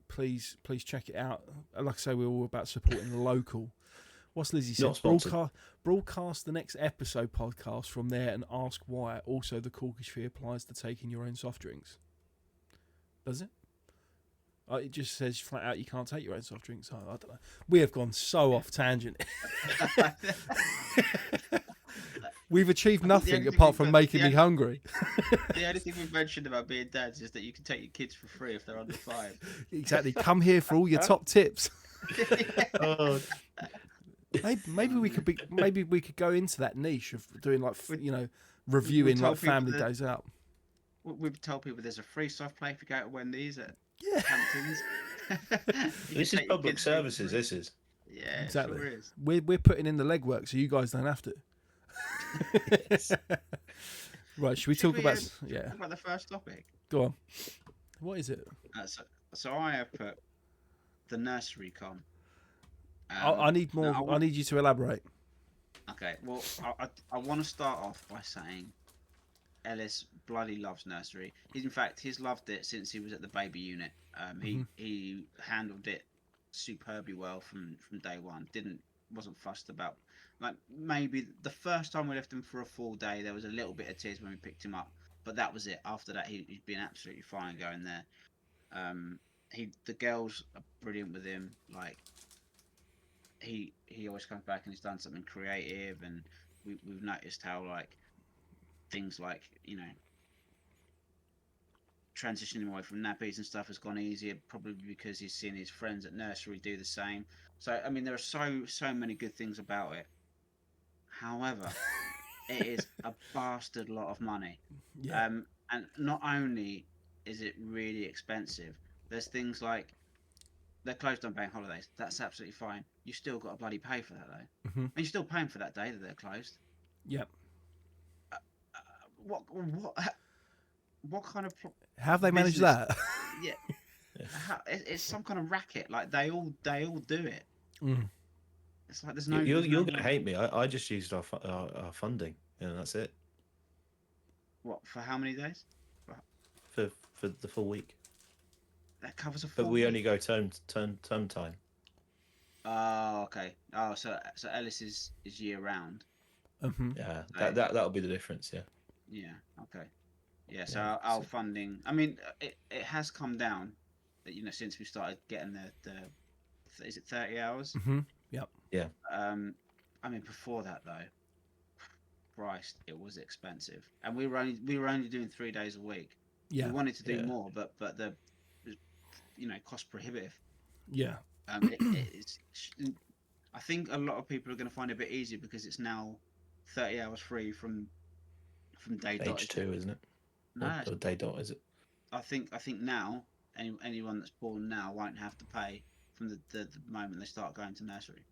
Please check it out. Like I say, we're all about supporting the local. What's Lizzie said? Broadcast the next episode podcast from there and ask why. Also, the Corkish fee applies to taking your own soft drinks. Does it? It just says flat out you can't take your own soft drinks. I don't know. We have gone so off tangent. We've achieved nothing apart from making me hungry. The only thing we've mentioned about being dads is that you can take your kids for free if they're under 5. Exactly. Come here for all your top tips. Oh. Maybe we could go into that niche of doing reviewing like family days out. We've told people there's a free soft play if you go to Wendy's at Hamptons. This is public services. This is. Yeah, exactly. Sure is. We're putting in the legwork so you guys don't have to. Yes. Right, should we talk about the first topic? Go on. What is it? So I have put the Nursery con. I need more. I need you to elaborate. Okay. Well, I want to start off by saying Ellis bloody loves Nursery. In fact, he's loved it since he was at the baby unit. He handled it superbly well from day one. Wasn't fussed about, like, maybe the first time we left him for a full day there was a little bit of tears when we picked him up, but that was it. After that he'd been absolutely fine going there. The girls are brilliant with him. Like, he always comes back and he's done something creative, and we've noticed how, like, things like, transitioning away from nappies and stuff has gone easier, probably because he's seen his friends at nursery do the same. So I mean, there are so many good things about it. However, it is a bastard lot of money. Yeah. And not only is it really expensive, there's things like they're closed on bank holidays. That's absolutely fine. You still got to bloody pay for that though, and you're still paying for that day that they're closed. Yep. What kind of how have they managed that? Yeah, it's some kind of racket. Like they all do it. It's like there's no. You're gonna hate me. I just used our funding, and that's it. What, for how many days? For the full week. That covers a full. But we only go term time. Oh, okay. Oh, so Ellis is year round. Yeah, that'll be the difference. Yeah. Yeah. Okay. Yeah. So our funding. I mean, it has come down. Since we started getting the is it 30 hours? Yep. Yeah. I mean, before that though, Christ, it was expensive, and we were only doing 3 days a week. Yeah. We wanted to do more, but the cost prohibitive. Yeah. It's. I think a lot of people are going to find it a bit easier because it's now 30 hours free from day dot. Age 2, isn't it? No, or day dot, is it? I think now anyone that's born now won't have to pay from the moment they start going to nursery.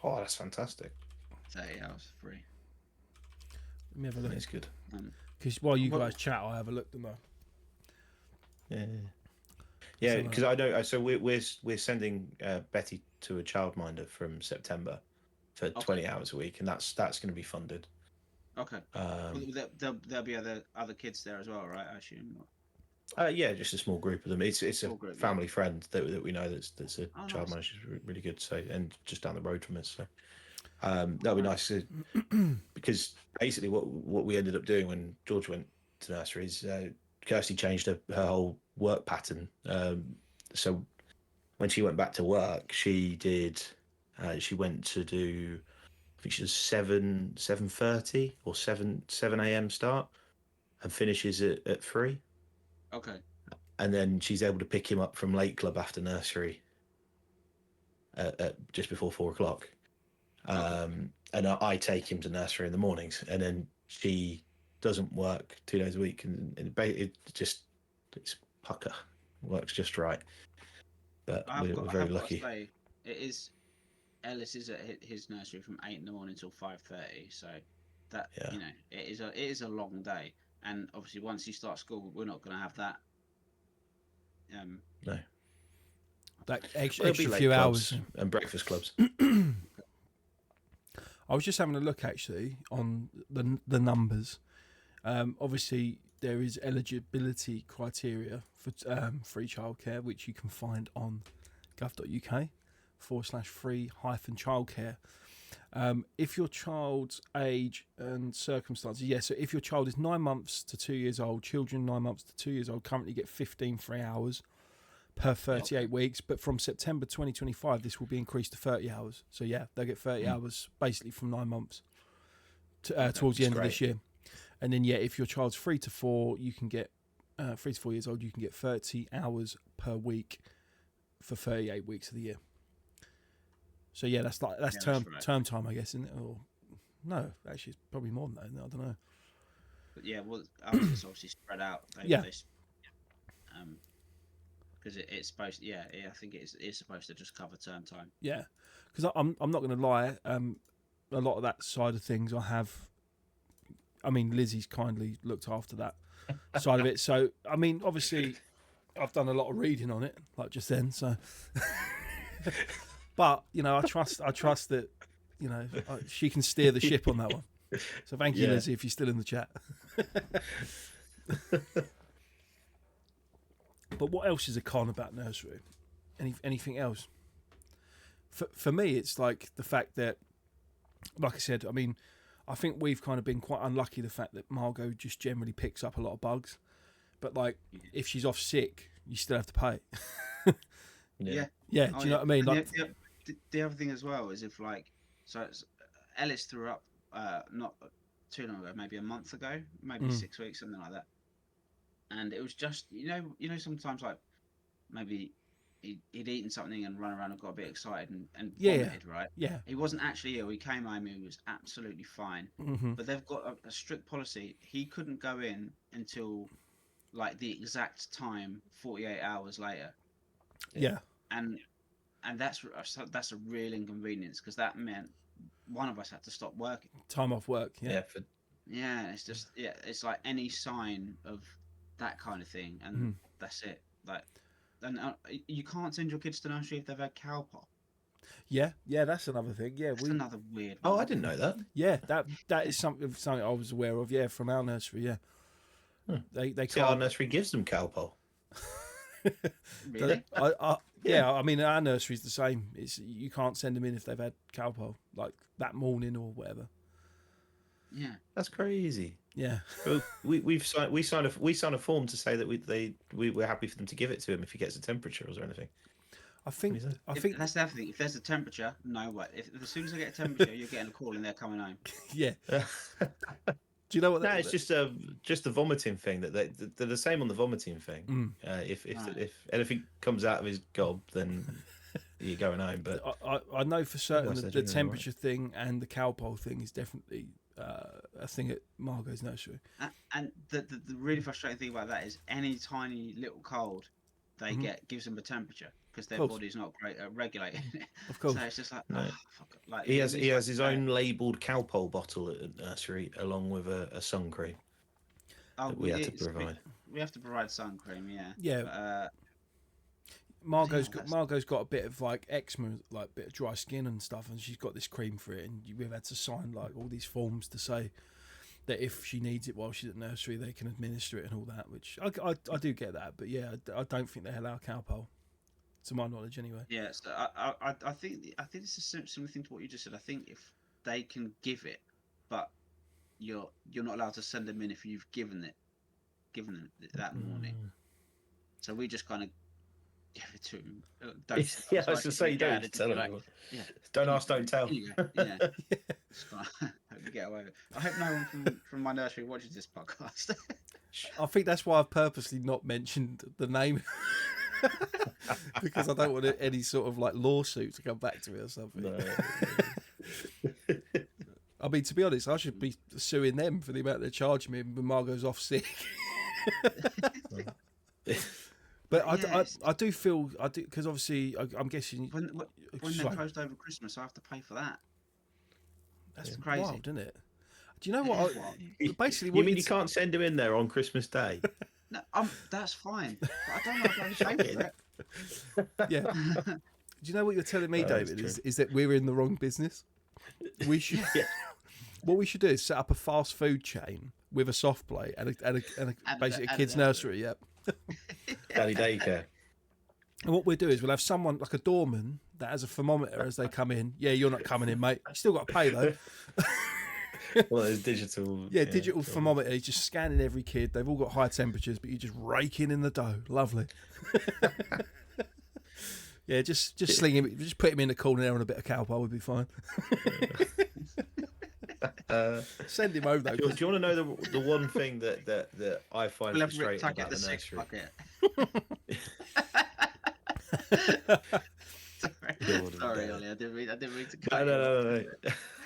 Oh, that's fantastic. 30 hours free. Let me have a look. It's good. Because while you guys chat, I'll have a look tomorrow. Yeah, because I know. So we're sending Betty to a childminder from September for 20 hours a week, and that's going to be funded. Okay. There'll be other kids there as well, right? I assume. Yeah, just a small group of them. It's a family friend that we know that's a childminder. Nice. She's really good. So, and just down the road from us. So that'll be nice because basically what we ended up doing when George went to nursery is Kirsty changed her whole work pattern. So when she went back to work, she went to do, I think she does 7:30 or 7 a.m. start and finishes at 3. Okay. and then she's able to pick him up from late club after nursery at just before 4:00. And I take him to nursery in the mornings, and then she doesn't work 2 days a week, and it's pucker, works just right. But we're very lucky. Say, it is. Ellis is at his nursery from 8 in the morning till 5:30, so that it is a long day. And obviously, once you start school, we're not going to have that. No. That extra few hours and breakfast clubs. I was just having a look actually on the numbers. Obviously, there is eligibility criteria for free childcare, which you can find on gov.uk/free-childcare. If your child's age and circumstances, so if your child is 9 months to 2 years old, children 9 months to 2 years old currently get 15 free hours per 38 weeks, but from September 2025 this will be increased to 30 hours. So they'll get 30 hours basically from 9 months towards the end of this year. And then if your child's 3 to 4, you can get 3 to 4 years old, you can get 30 hours per week for 38 weeks of the year. So that's term time, I guess, isn't it? Or no, actually it's probably more than that, isn't it? I don't know. But it's obviously spread out. Because it's supposed, I think it's supposed to just cover term time. Yeah, because I'm not going to lie, a lot of that side of things Lizzie's kindly looked after that side of it. So obviously, I've done a lot of reading on it, like just then. So, but I trust that she can steer the ship on that one. So thank you, Lizzie, if you're still in the chat. But what else is a con about nursery? Anything else? For me, it's like the fact that, like I said, I think we've kind of been quite unlucky the fact that Margot just generally picks up a lot of bugs. But like, if she's off sick, you still have to pay. Yeah. Do you know what I mean? Like, the other thing as well is Ellis threw up not too long ago, maybe a month ago, maybe 6 weeks, something like that. And it was just sometimes like maybe he'd eaten something and run around and got a bit excited and vomited, right? Yeah. He wasn't actually ill. He came home, he was absolutely fine. Mm-hmm. But they've got a strict policy. He couldn't go in until like the exact time 48 hours later. Yeah. And that's a real inconvenience, because that meant one of us had to stop working. Time off work. Yeah. It's just it's like any sign of that kind of thing, and that's it. Like, and you can't send your kids to nursery if they've had cowpox. Yeah, that's another thing. Yeah, that's another weird one. Oh, I didn't know that. Yeah, that is something I was aware of. Yeah, from our nursery. Yeah, they can't. Our nursery gives them cowpox. Really? Our nursery's the same. You can't send them in if they've had cowpox, like that morning or whatever. Yeah, that's crazy. Yeah, well, we sign a form to say that we're happy for them to give it to him if he gets a temperature or anything. I think that's the other thing. If there's a temperature, no way. If as soon as I get a temperature, you're getting a call and they're coming home. Yeah. Do you know what? No, it's just the vomiting thing. That they're the same on the vomiting thing. If anything comes out of his gob, then you're going home. But I know for certain that the temperature thing and the cowpox thing is definitely a thing at Margot's nursery. And the really frustrating thing about that is any tiny little cold they get gives them a temperature, because their body's not great at regulating it. Of course. So it's just like, fuck. He has his own labelled cowpox bottle at nursery, along with a sun cream. That we have to provide. We have to provide sun cream, yeah. Yeah. But, Margot's got a bit of like eczema, like a bit of dry skin and stuff, and she's got this cream for it, and we've had to sign like all these forms to say that if she needs it while she's at nursery, they can administer it and all that, which I do get that, but I don't think they allow cowpox, to my knowledge anyway. Yeah, so I think it's a similar thing to what you just said. I think if they can give it, but you're not allowed to send them in if you've given them that morning. So we just kind of give it to him. I was going to say, you don't tell anyone. Yeah. Don't ask, don't tell. Yeah. get away with it. I hope no one from my nursery watches this podcast. I think that's why I've purposely not mentioned the name. Because I don't want any sort of like lawsuit to come back to me or something. No. I mean, to be honest, I should be suing them for the amount they charge me when Margot's off sick. But I do feel because obviously I'm guessing when they're closed over Christmas, I have to pay for that. That's crazy, wild, isn't it? Do you know what? Basically, you mean you can't send them in there on Christmas Day? No, that's fine. But I don't know if I can pay for it. Yeah. Do you know what you're telling me, David? Is that we're in the wrong business? We should. What we should do is set up a fast food chain with a soft play and basically a kids' nursery. Yep. Daddy daycare. And what we'll do is we'll have someone like a doorman that has a thermometer as they come in. Yeah, you're not coming in, mate. You still got to pay though. Well, it's digital. Yeah, digital thermometer. He's just scanning every kid. They've all got high temperatures, but you're just raking in the dough. Lovely. Yeah, just sling him. Just put him in the corner there on a bit of cowpole would be fine. Send him over though. Do you want to know the one thing that I find frustrating about the nursery? Sorry, Ollie. I didn't mean to cut No.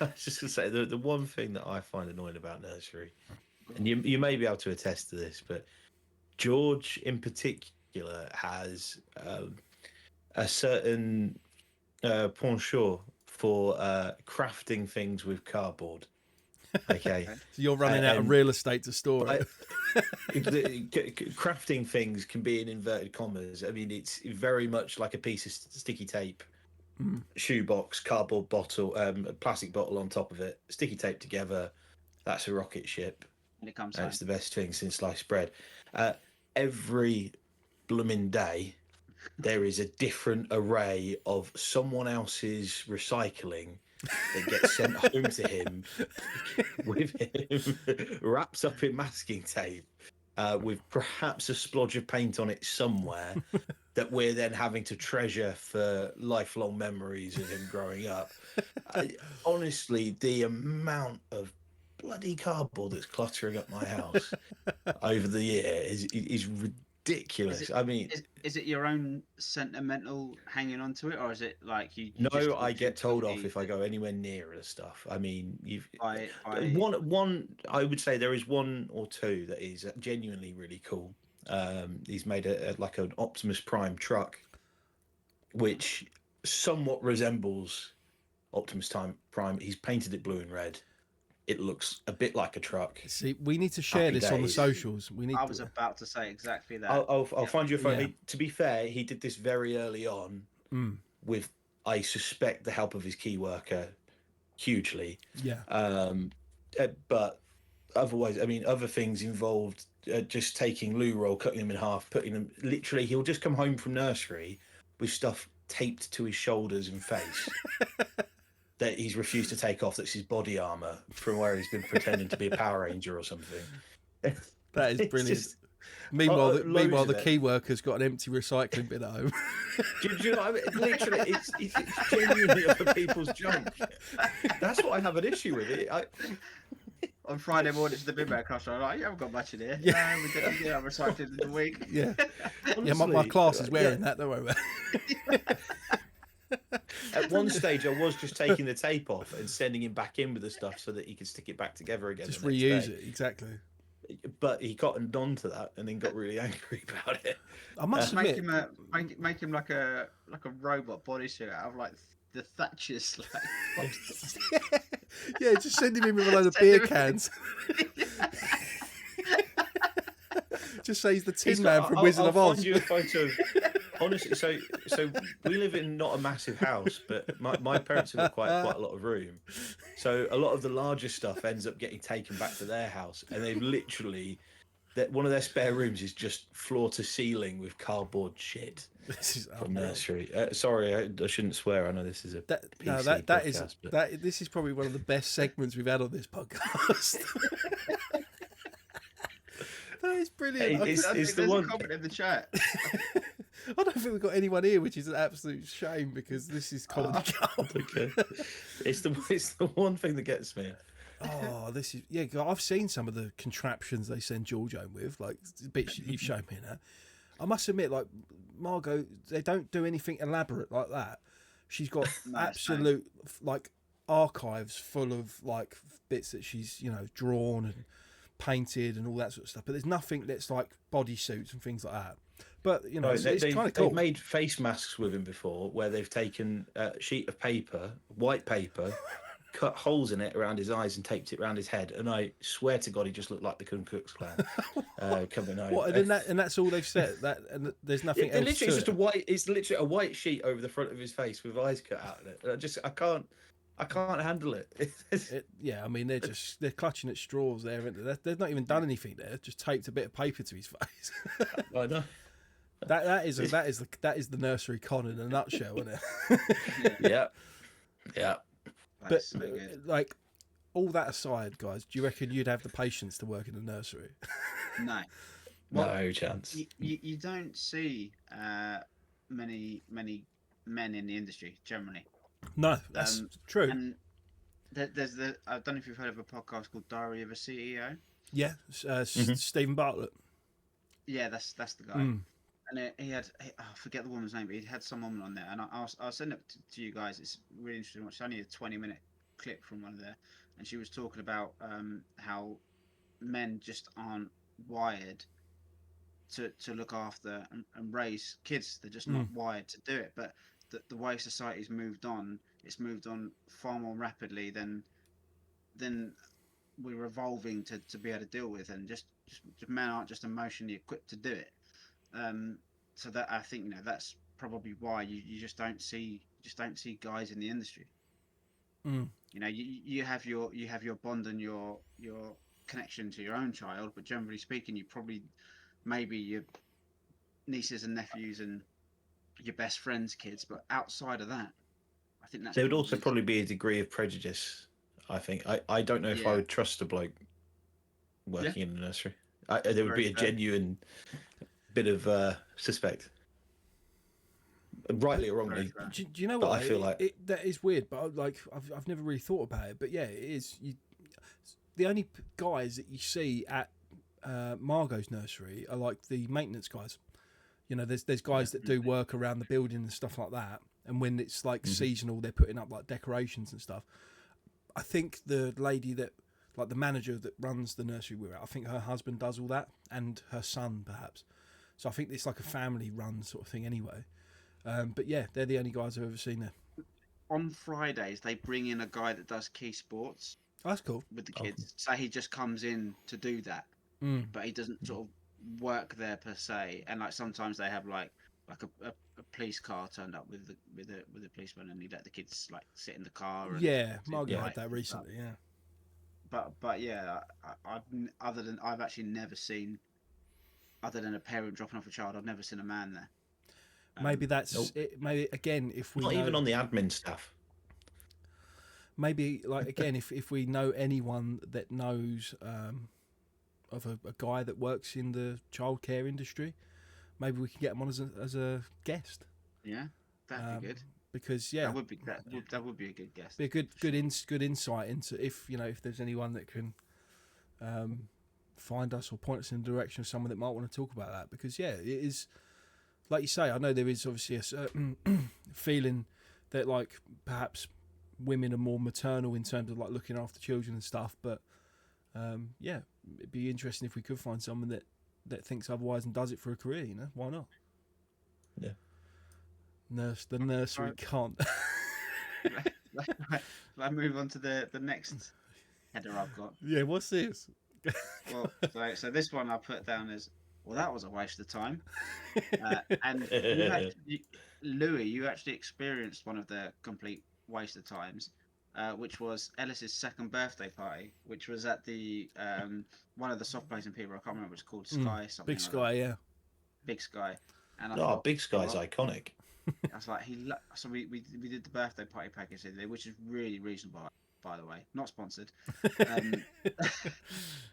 I was just going to say the one thing that I find annoying about nursery, and you may be able to attest to this, but George in particular has a certain penchant for crafting things with cardboard. Okay. So you're running out of real estate to store it. Crafting things can be in inverted commas. I mean, it's very much like a piece of sticky tape, shoebox, cardboard bottle, a plastic bottle on top of it, sticky tape together. That's a rocket ship. And it comes. It's the best thing since sliced bread. Every blooming day, there is a different array of someone else's recycling that gets sent home to him with him wrapped up in masking tape with perhaps a splodge of paint on it somewhere that we're then having to treasure for lifelong memories of him growing up. Honestly, the amount of bloody cardboard that's cluttering up my house over the year is ridiculous. Is it your own sentimental hanging onto it, or is it like you? No, I get told off if I go anywhere near the stuff. I mean, one. I would say there is one or two that is genuinely really cool. He's made like an Optimus Prime truck, which somewhat resembles Optimus Prime. He's painted it blue and red. It looks a bit like a truck. See, we need to share this on the socials. I was about to say exactly that. I'll find you a photo. Yeah. To be fair, he did this very early on with, I suspect, the help of his key worker, hugely. Yeah. But otherwise, I mean, other things involved just taking loo roll, cutting them in half, putting them. Literally, he'll just come home from nursery with stuff taped to his shoulders and face. That he's refused to take off. That's his body armor from where he's been pretending to be a Power Ranger or something. That is brilliant. Meanwhile, the key worker's got an empty recycling bin at home. Do you know what I mean? Literally, it's genuinely other people's junk. That's what I have an issue with it. On Friday morning to the bin bag class, I'm like, you haven't got much in here. Yeah, we didn't do that recycling in the week. Yeah, honestly, my class is wearing that. Don't worry about it. At one stage, I was just taking the tape off and sending him back in with the stuff so that he could stick it back together again. Just reuse it, exactly. But he got on to that and then got really angry about it. I must make him like a robot bodysuit out of like the Thatcher's like. Yeah, just send him in with a load of beer cans. Just say he's the Tin Man from Wizard of Oz. I'll find you a photo. Honestly, so we live in not a massive house, but my parents have got quite a lot of room. So a lot of the larger stuff ends up getting taken back to their house, and they've literally one of their spare rooms is just floor to ceiling with cardboard shit from nursery. Sorry, I shouldn't swear. I know this is a PC podcast, this is probably one of the best segments we've had on this podcast. That is brilliant. It's the one comment in the chat. I don't think we've got anyone here, which is an absolute shame because this is comedy gold. Okay. It's the one thing that gets me. Oh, this is I've seen some of the contraptions they send George home with, like the bits you've shown me now. I must admit, like Margot, they don't do anything elaborate like that. She's got absolute like archives full of like bits that she's drawn and painted and all that sort of stuff. But there's nothing that's like bodysuits and things like that. But it's kind of cool. They've made face masks with him before, where they've taken a sheet of paper, white paper, cut holes in it around his eyes and taped it around his head. And I swear to God, he just looked like the Ku Klux Klan coming home. What? And that's all they've said. And there's nothing else. Literally, it's just a white. It's literally a white sheet over the front of his face with eyes cut out of it. And I can't handle it. I mean, they're clutching at straws there. They've not even done anything there. Just taped a bit of paper to his face. I know. That is the nursery con in a nutshell, isn't it? Yeah. But like all that aside, guys, do you reckon you'd have the patience to work in a nursery? No. No chance. You don't see many men in the industry generally. No, that's true. And there's I don't know if you've heard of a podcast called Diary of a CEO. Yeah, Stephen Bartlett. Yeah, that's the guy. And I forget the woman's name, but he had some woman on there, and I'll send it to you guys. It's really interesting. It's only a 20-minute clip from one of there, and she was talking about how men just aren't wired to look after and raise kids. They're just not wired to do it. But the way society's moved on, it's moved on far more rapidly than we're evolving to be able to deal with, and just men aren't just emotionally equipped to do it. So that I think that's probably why you just don't see guys in the industry. You have your bond and your connection to your own child, but generally speaking, you probably maybe your nieces and nephews and your best friends' kids, but outside of that, I think that's. There would also probably be a degree of prejudice. I think I don't know if I would trust a bloke working in a nursery. There would be a genuine bit of suspect, rightly or wrongly. Do you know what? I feel like that is weird, but I've never really thought about it. But yeah, it is. The only guys that you see at Margot's nursery are like the maintenance guys. There's guys that do work around the building and stuff like that. And when it's like seasonal, they're putting up like decorations and stuff. I think the lady that, like the manager that runs the nursery we're at, I think her husband does all that, and her son perhaps. So I think it's like a family-run sort of thing anyway. But yeah, they're the only guys I've ever seen there. On Fridays, they bring in a guy that does key sports. Oh, that's cool. With the kids. So he just comes in to do that. But he doesn't sort of work there per se. And like sometimes they have like a police car turned up with a policeman, and he let the kids like sit in the car. And Margaret had that recently. But yeah, I've actually never seen, other than a parent dropping off a child, I've never seen a man there. Maybe that's it. Maybe again, if we not even on the admin staff. Maybe like again, if we know anyone that knows of a guy that works in the childcare industry, maybe we can get him on as a guest. Yeah, that'd be good. Because that would be a good guest. Be a good insight into if there's anyone that can find us or point us in the direction of someone that might want to talk about that. Because it is, like you say, I know there is obviously a certain feeling that like perhaps women are more maternal in terms of like looking after children and stuff, but it'd be interesting if we could find someone that thinks otherwise and does it for a career. Why not? Yeah. The nursery can't. I move on to the next header I've got. Yeah, what's this? Well, so this one I put down as, well, that was a waste of time. And Louis, you actually experienced one of the complete waste of times, which was Ellis's second birthday party, which was at the one of the soft plays in Peterborough. I can't remember what it's called. Sky something. Big Sky, yeah. Big Sky. And I thought, Big Sky's iconic. I was like, so we did the birthday party package today, which is really reasonable, by the way, not sponsored.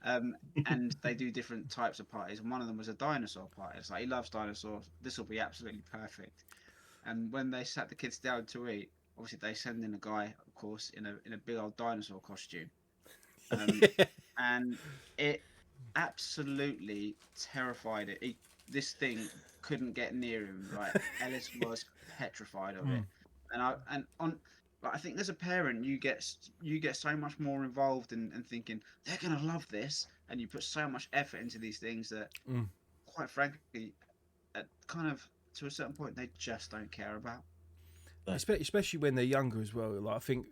And they do different types of parties, and one of them was a dinosaur party. It's like, he loves dinosaurs. This will be absolutely perfect. And when they sat the kids down to eat, obviously they send in a guy, of course, in a big old dinosaur costume. And it absolutely terrified it. This thing couldn't get near him. Like Ellis was petrified of it, and like, I think as a parent, you get so much more involved in thinking they're gonna love this, and you put so much effort into these things that, quite frankly, at kind of to a certain point, they just don't care about. Especially when they're younger as well. Like I think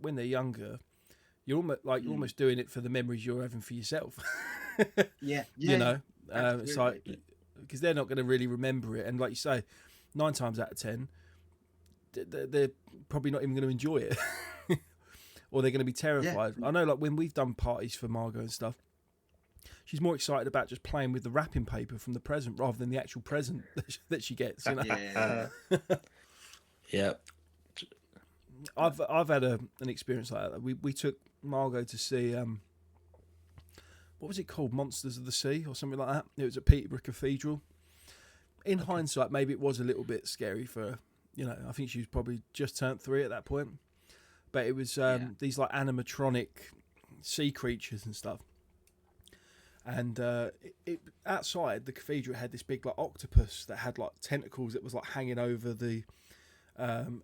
when they're younger, you're almost doing it for the memories you're having for yourself. Yeah, you know, it's like because they're not going to really remember it, and like you say, 9 times out of 10, they're probably not even going to enjoy it, or they're going to be terrified. I know, like when we've done parties for Margot and stuff, she's more excited about just playing with the wrapping paper from the present rather than the actual present that she gets. You know? Yeah. I've had an experience like that. We took Margot to see what was it called, Monsters of the Sea or something like that. It was at Peterborough Cathedral. In hindsight, maybe it was a little bit scary for her. You know, I think she was probably just turned 3 at that point. But it was these like animatronic sea creatures and stuff. And outside the cathedral had this big like octopus that had like tentacles that was like hanging over the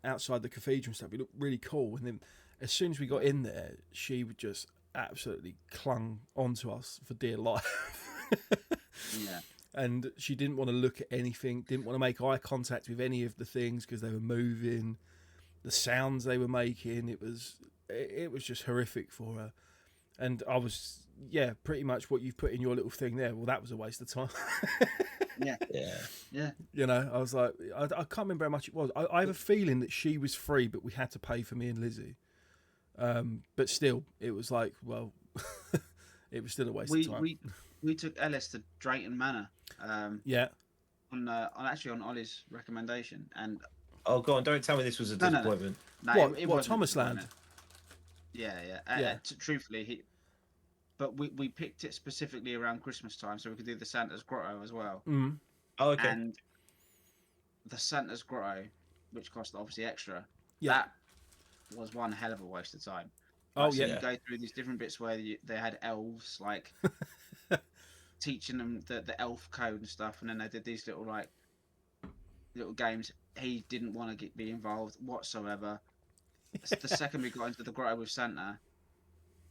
outside the cathedral and stuff. It looked really cool. And then as soon as we got in there, she would just absolutely clung onto us for dear life. Yeah. And she didn't want to look at anything, didn't want to make eye contact with any of the things because they were moving, the sounds they were making. It was just horrific for her. And I was, pretty much what you've put in your little thing there. Well, that was a waste of time. Yeah. You know, I was like, I can't remember how much it was. I have a feeling that she was free, but we had to pay for me and Lizzie. But still, it was like, well, it was still a waste of time. We took Ellis to Drayton Manor. On Ollie's recommendation. And oh, go on! Don't tell me this was a disappointment. No, what Thomas Land? Yeah. Truthfully, but we picked it specifically around Christmas time, so we could do the Santa's Grotto as well. Mm. Oh, okay. And the Santa's Grotto, which cost obviously extra, that was one hell of a waste of time. You go through these different bits where they had elves, like teaching them the elf code and stuff, and then they did these little games. He didn't want to be involved whatsoever. The second we got into the grotto with Santa,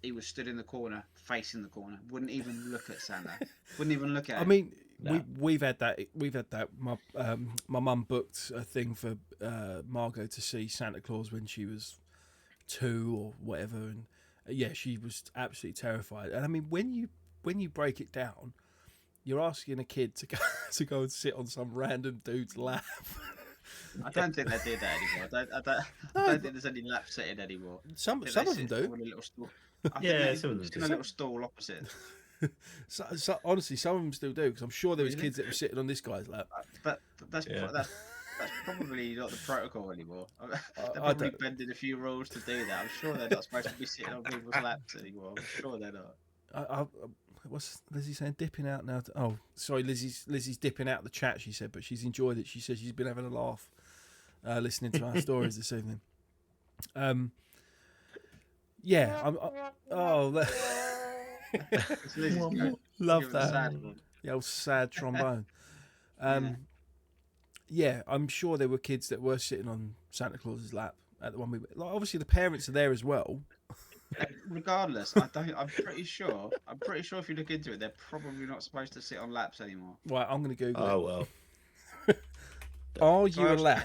he was stood in the corner, facing the corner, wouldn't even look at Santa, wouldn't even look at him. I mean, we've had that. My mum booked a thing for Margot to see Santa Claus when she was 2 or whatever, and she was absolutely terrified. And I mean, when you break it down, you're asking a kid to go and sit on some random dude's lap. I don't think they did that anymore. I don't think there's any lap sitting anymore. Some of them do. Some of them do. In a little stall opposite. So honestly, some of them still do, because I'm sure there was kids that were sitting on this guy's lap. But that's probably not the protocol anymore. They're probably bending a few rules to do that. I'm sure they're not supposed to be sitting on people's laps anymore. I'm sure they're not. What's Lizzie saying? Dipping out now. Oh, sorry, Lizzie's dipping out the chat, she said, but she's enjoyed it. She says she's been having a laugh listening to our stories this evening. Love that. The old sad trombone. I'm sure there were kids that were sitting on Santa Claus's lap at the one we. Like, obviously, the parents are there as well. Regardless, I'm pretty sure if you look into it, they're probably not supposed to sit on laps anymore. Right, I'm going to Google it. Oh well. Are you allowed?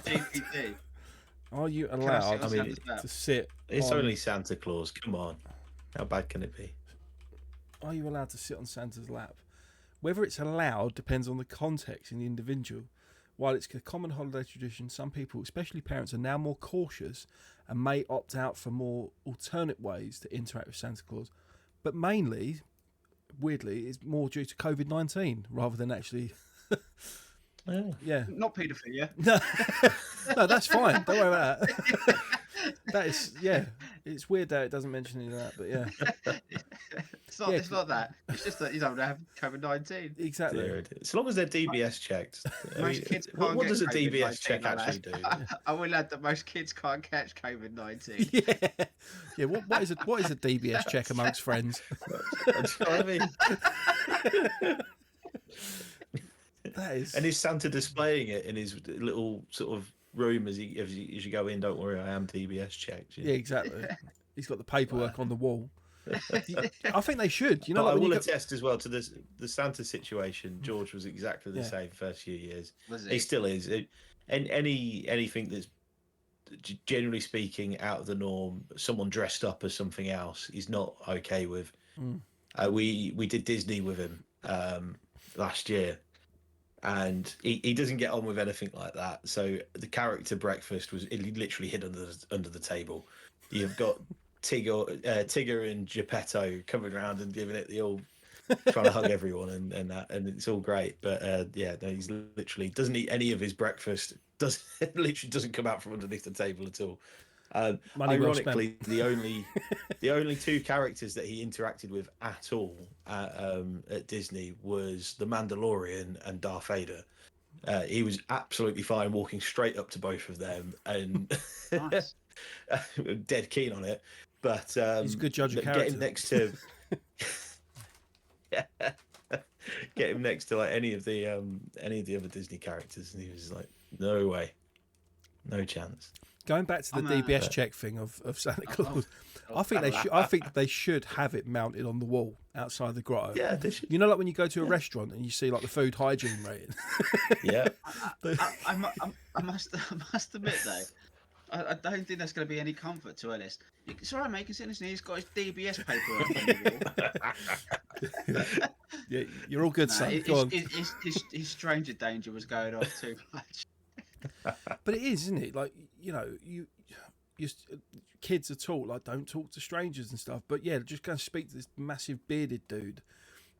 Are you allowed to sit? It's only Santa Claus. Come on, how bad can it be? Are you allowed to sit on Santa's lap? Whether it's allowed depends on the context and the individual. While it's a common holiday tradition, some people, especially parents, are now more cautious and may opt out for more alternate ways to interact with Santa Claus. But mainly, weirdly, it's more due to COVID-19 rather than actually... Yeah. Not paedophilia. No, that's fine. Don't worry about that. That is, It's weird that it doesn't mention any of that, but yeah. It's not that. It's just that you don't have COVID-19. Exactly. As long as they're DBS checked. Most kids can't what get does a COVID-19 DBS check like actually do? I will add that most kids can't catch COVID-19. Yeah. Yeah. What is a DBS check amongst friends? That's what I mean. That is. And is Santa displaying it in his little sort of room as you go in? Don't worry, I am DBS checked. Yeah, exactly. He's got the paperwork on the wall. I think they should. You know, but I will attest as well to the Santa situation. George was exactly the same first few years. He still is. And anything that's generally speaking out of the norm, someone dressed up as something else, he's not okay with. We did Disney with him last year, and he doesn't get on with anything like that. So the character breakfast was literally hid under the table. You've got Tigger and Geppetto coming around and giving it the old, trying to hug everyone and that, and it's all great. But no, he's literally doesn't eat any of his breakfast. Literally doesn't come out from underneath the table at all. Ironically, the only two characters that he interacted with at all at Disney was the Mandalorian and Darth Vader. He was absolutely fine walking straight up to both of them and dead keen on it. But he's a good judge of character. Get him next to get him next to like any of the other Disney characters, and he was like, no way, no chance. Going back to the DBS check thing of Santa Claus, I think they should have it mounted on the wall outside the grotto. Yeah, they should. You know, like when you go to a restaurant and you see like the food hygiene rating. Yeah. I must admit though, I don't think that's going to be any comfort to Ellis. It's all right, mate. You can sit in his knee. He's got his DBS paper on the wall. Yeah, you're all good, son. Go on. His stranger danger was going off too much. But it is, isn't it? Like, you know, you kids are taught like don't talk to strangers and stuff. But yeah, just go and speak to this massive bearded dude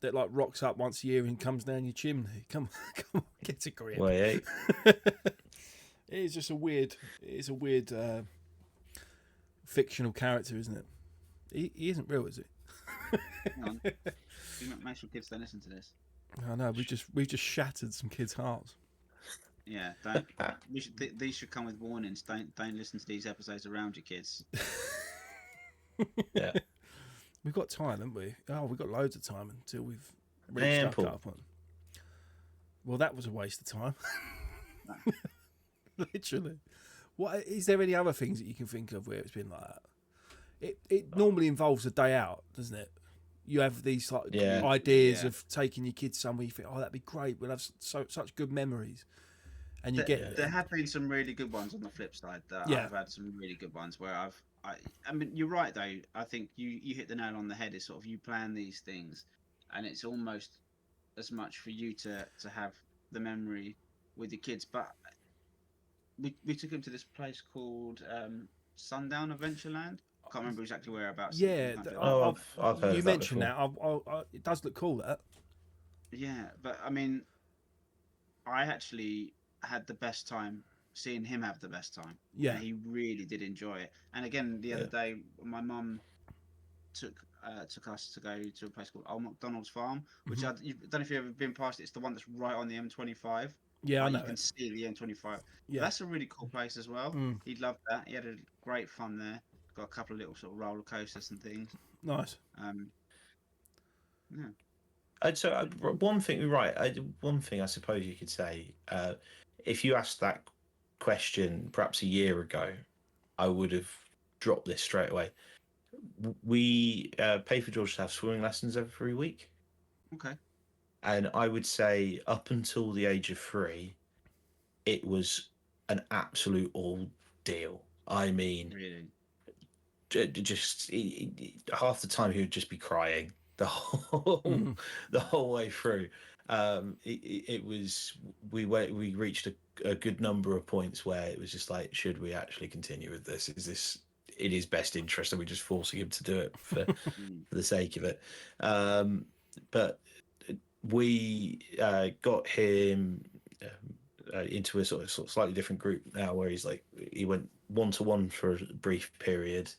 that like rocks up once a year and comes down your chimney. Come on, get a grip. Well, yeah. It is just a weird fictional character, isn't it? He isn't real, is it? Hang on. Make sure kids don't listen to this. I know, we've just shattered some kids' hearts. Yeah, these should come with warnings. Don't listen to these episodes around your kids. Yeah. We've got time, haven't we? Oh, we've got loads of time until we've reached up on. Well, that was a waste of time. Literally. What is there any other things that you can think of where it's been like that? It normally involves a day out, doesn't it? You have these like ideas of taking your kids somewhere. You think, oh, that'd be great. We'll have such good memories. And there have been some really good ones on the flip side. I've had some really good ones where I mean, you're right though. I think you hit the nail on the head. It's sort of you plan these things, and it's almost as much for you to have the memory with your kids. But we took him to this place called Sundown Adventureland. I can't remember exactly whereabouts. Yeah, I've heard you that mentioned before. that. It does look cool. That. Yeah, but I mean, I actually had the best time seeing him have the best time. Yeah, and he really did enjoy it. And again, the other day, my mum took us to go to a place called Old McDonald's Farm, which I don't know if you've ever been past. It's the one that's right on the M25. Yeah, I know. You can see the M25. Yeah, that's a really cool place as well. He loved that. He had a great fun there. Got a couple of little sort of roller coasters and things. Nice. Yeah. So one thing, right? One thing I suppose you could say, if you asked that question perhaps a year ago, I would have dropped this straight away. We pay for George to have swimming lessons every week. Okay. And I would say up until the age of 3, it was an absolute ordeal. I mean, really? Just half the time he would just be crying the whole way through. It was we reached a good number of points where it was just like, should we actually continue with this? Is this in his best interest? Are we just forcing him to do it for the sake of it? But we got him into a sort of slightly different group now, where he went 1-to-1 for a brief period.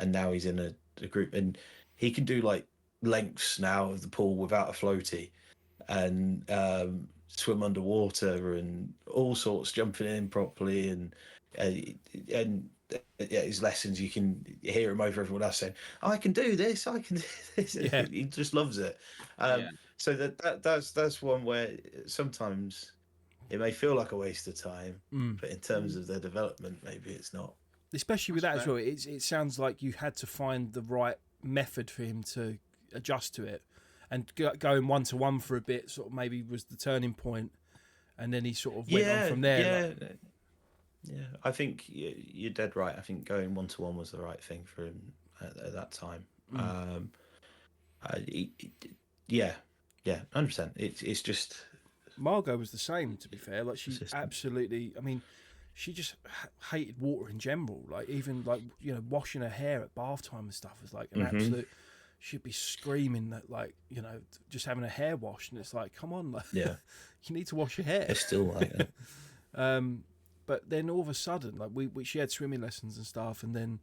and now he's in a group, and he can do like lengths now of the pool without a floaty, and swim underwater and all sorts, jumping in properly, and his lessons, you can hear him over everyone else saying, I can do this, I can do this. Yeah. He just loves it. So that's one where sometimes it may feel like a waste of time, but in terms of their development, maybe it's not. Especially with that as well, it sounds like you had to find the right method for him to adjust to it, and going 1-to-1 for a bit sort of maybe was the turning point, and then he sort of went on from there. Yeah, I think you're dead right. I think going 1-to-1 was the right thing for him at that time. 100%. It's just Margot was the same, to be fair. Like, she absolutely, I mean, she just hated water in general. Like, even like, you know, washing her hair at bath time and stuff was like an absolute. She'd be screaming that, like, you know, just having her hair washed, and it's like, come on, like, you need to wash your hair. It's still like that. But then all of a sudden, like, she had swimming lessons and stuff, and then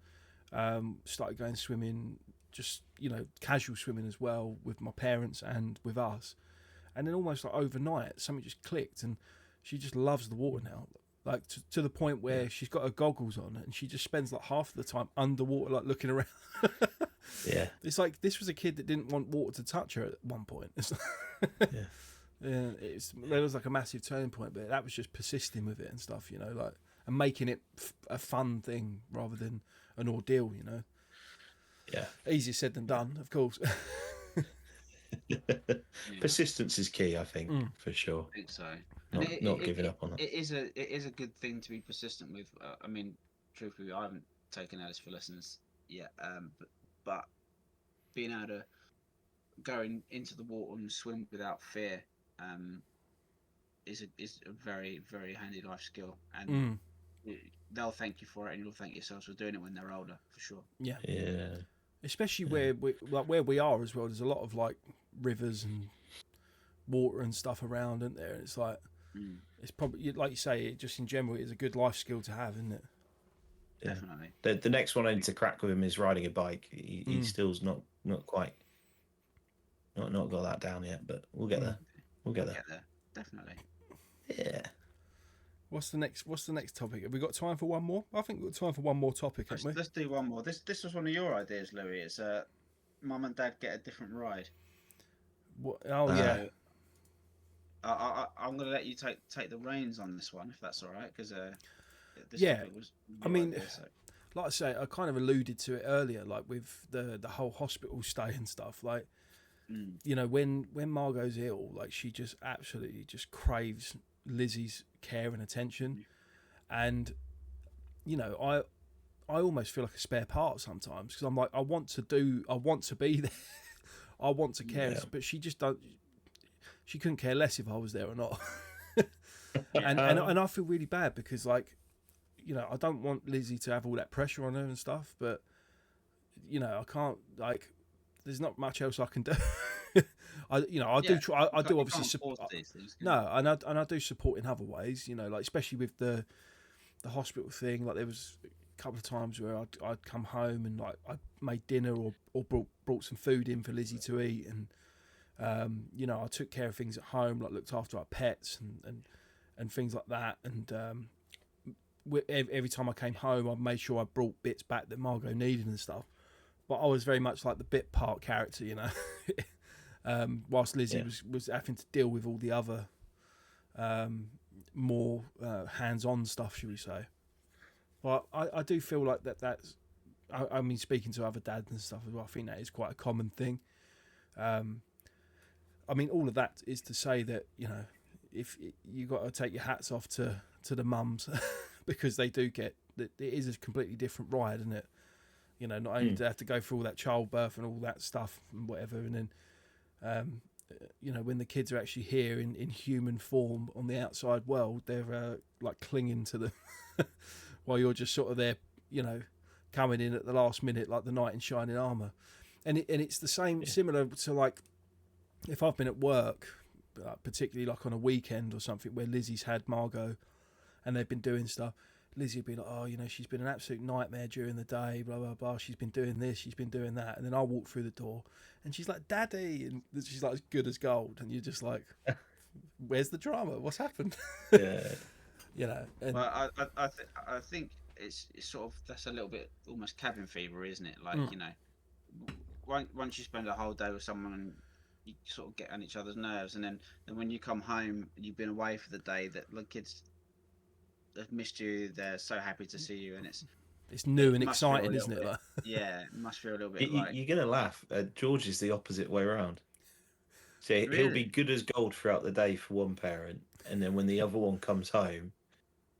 started going swimming, just, you know, casual swimming as well with my parents and with us. And then almost like overnight, something just clicked, and she just loves the water now. Like, to the point where she's got her goggles on, and she just spends like half of the time underwater, like looking around. Yeah, it's like this was a kid that didn't want water to touch her at one point. It's like, there was like a massive turning point, but that was just persisting with it and stuff, you know, like, and making it a fun thing rather than an ordeal, you know. Yeah, easier said than done, of course. Persistence is key, I think, for sure. I think so. Not giving up on it. It is a good thing to be persistent with. I mean, truthfully, I haven't taken Alice for lessons yet, but being able to go into the water and swim without fear is a very, very handy life skill, and they'll thank you for it, and you'll thank yourselves for doing it when they're older, for sure. Yeah. Especially where we are as well. There's a lot of like rivers and water and stuff around, isn't there? It's like it's probably, like you say, it just in general is a good life skill to have, isn't it? Yeah. Definitely. The next one I need to crack with him is riding a bike. He still's not quite not got that down yet, but we'll get there. We'll get there. Definitely. Yeah. What's the next topic? Have we got time for one more? I think we've got time for one more topic, haven't we? Let's do one more. This was one of your ideas, Louis. It's Mum and Dad get a different ride. What? Oh yeah. I'm going to let you take the reins on this one, if that's all right, because I mean, like I say, I kind of alluded to it earlier, like with the whole hospital stay and stuff. Like, you know, when Margot's ill, like, she just absolutely just craves Lizzie's care and attention, and you know, I almost feel like a spare part sometimes, because I'm like, I want to be there, I want to care, but she just don't. She couldn't care less if I was there or not. and I feel really bad because, like, you know, I don't want Lizzie to have all that pressure on her and stuff, but, you know, I can't, like, there's not much else I can do. I do obviously support these things. No, and I do support in other ways, you know, like, especially with the hospital thing. Like, there was a couple of times where I'd come home and, like, I made dinner or brought some food in for Lizzie to eat, and you know, I took care of things at home, like looked after our pets and things like that. And every time I came home, I made sure I brought bits back that Margot needed and stuff. But I was very much like the bit part character, you know, whilst Lizzie was having to deal with all the other more hands-on stuff, should we say. But I do feel like that's, I mean, speaking to other dads and stuff as well, I think that is quite a common thing. I mean, all of that is to say that, you know, if you got to take your hats off to the mums because they do get that. It is a completely different ride, isn't it? You know, not only do they have to go through all that childbirth and all that stuff and whatever, and then, you know, when the kids are actually here in human form on the outside world, they're like clinging to them while you're just sort of there, you know, coming in at the last minute like the knight in shining armour. And it's the same, similar to, like, if I've been at work, particularly like on a weekend or something where Lizzie's had Margot and they've been doing stuff, Lizzie would be like, oh, you know, she's been an absolute nightmare during the day, blah, blah, blah. She's been doing this, she's been doing that. And then I'll walk through the door and she's like, Daddy. And she's like as good as gold. And you're just like, where's the drama? What's happened? Yeah. You know. And well, I think it's sort of, that's a little bit almost cabin fever, isn't it? Like, you know, once you spend a whole day with someone and you sort of get on each other's nerves, and then when you come home and you've been away for the day, that the kids have missed you, they're so happy to see you, and it's new and exciting, isn't it? Like, yeah, it must feel a little bit like... You're going to laugh. George is the opposite way around. So Really? he'll be good as gold throughout the day for one parent, and then when the other one comes home,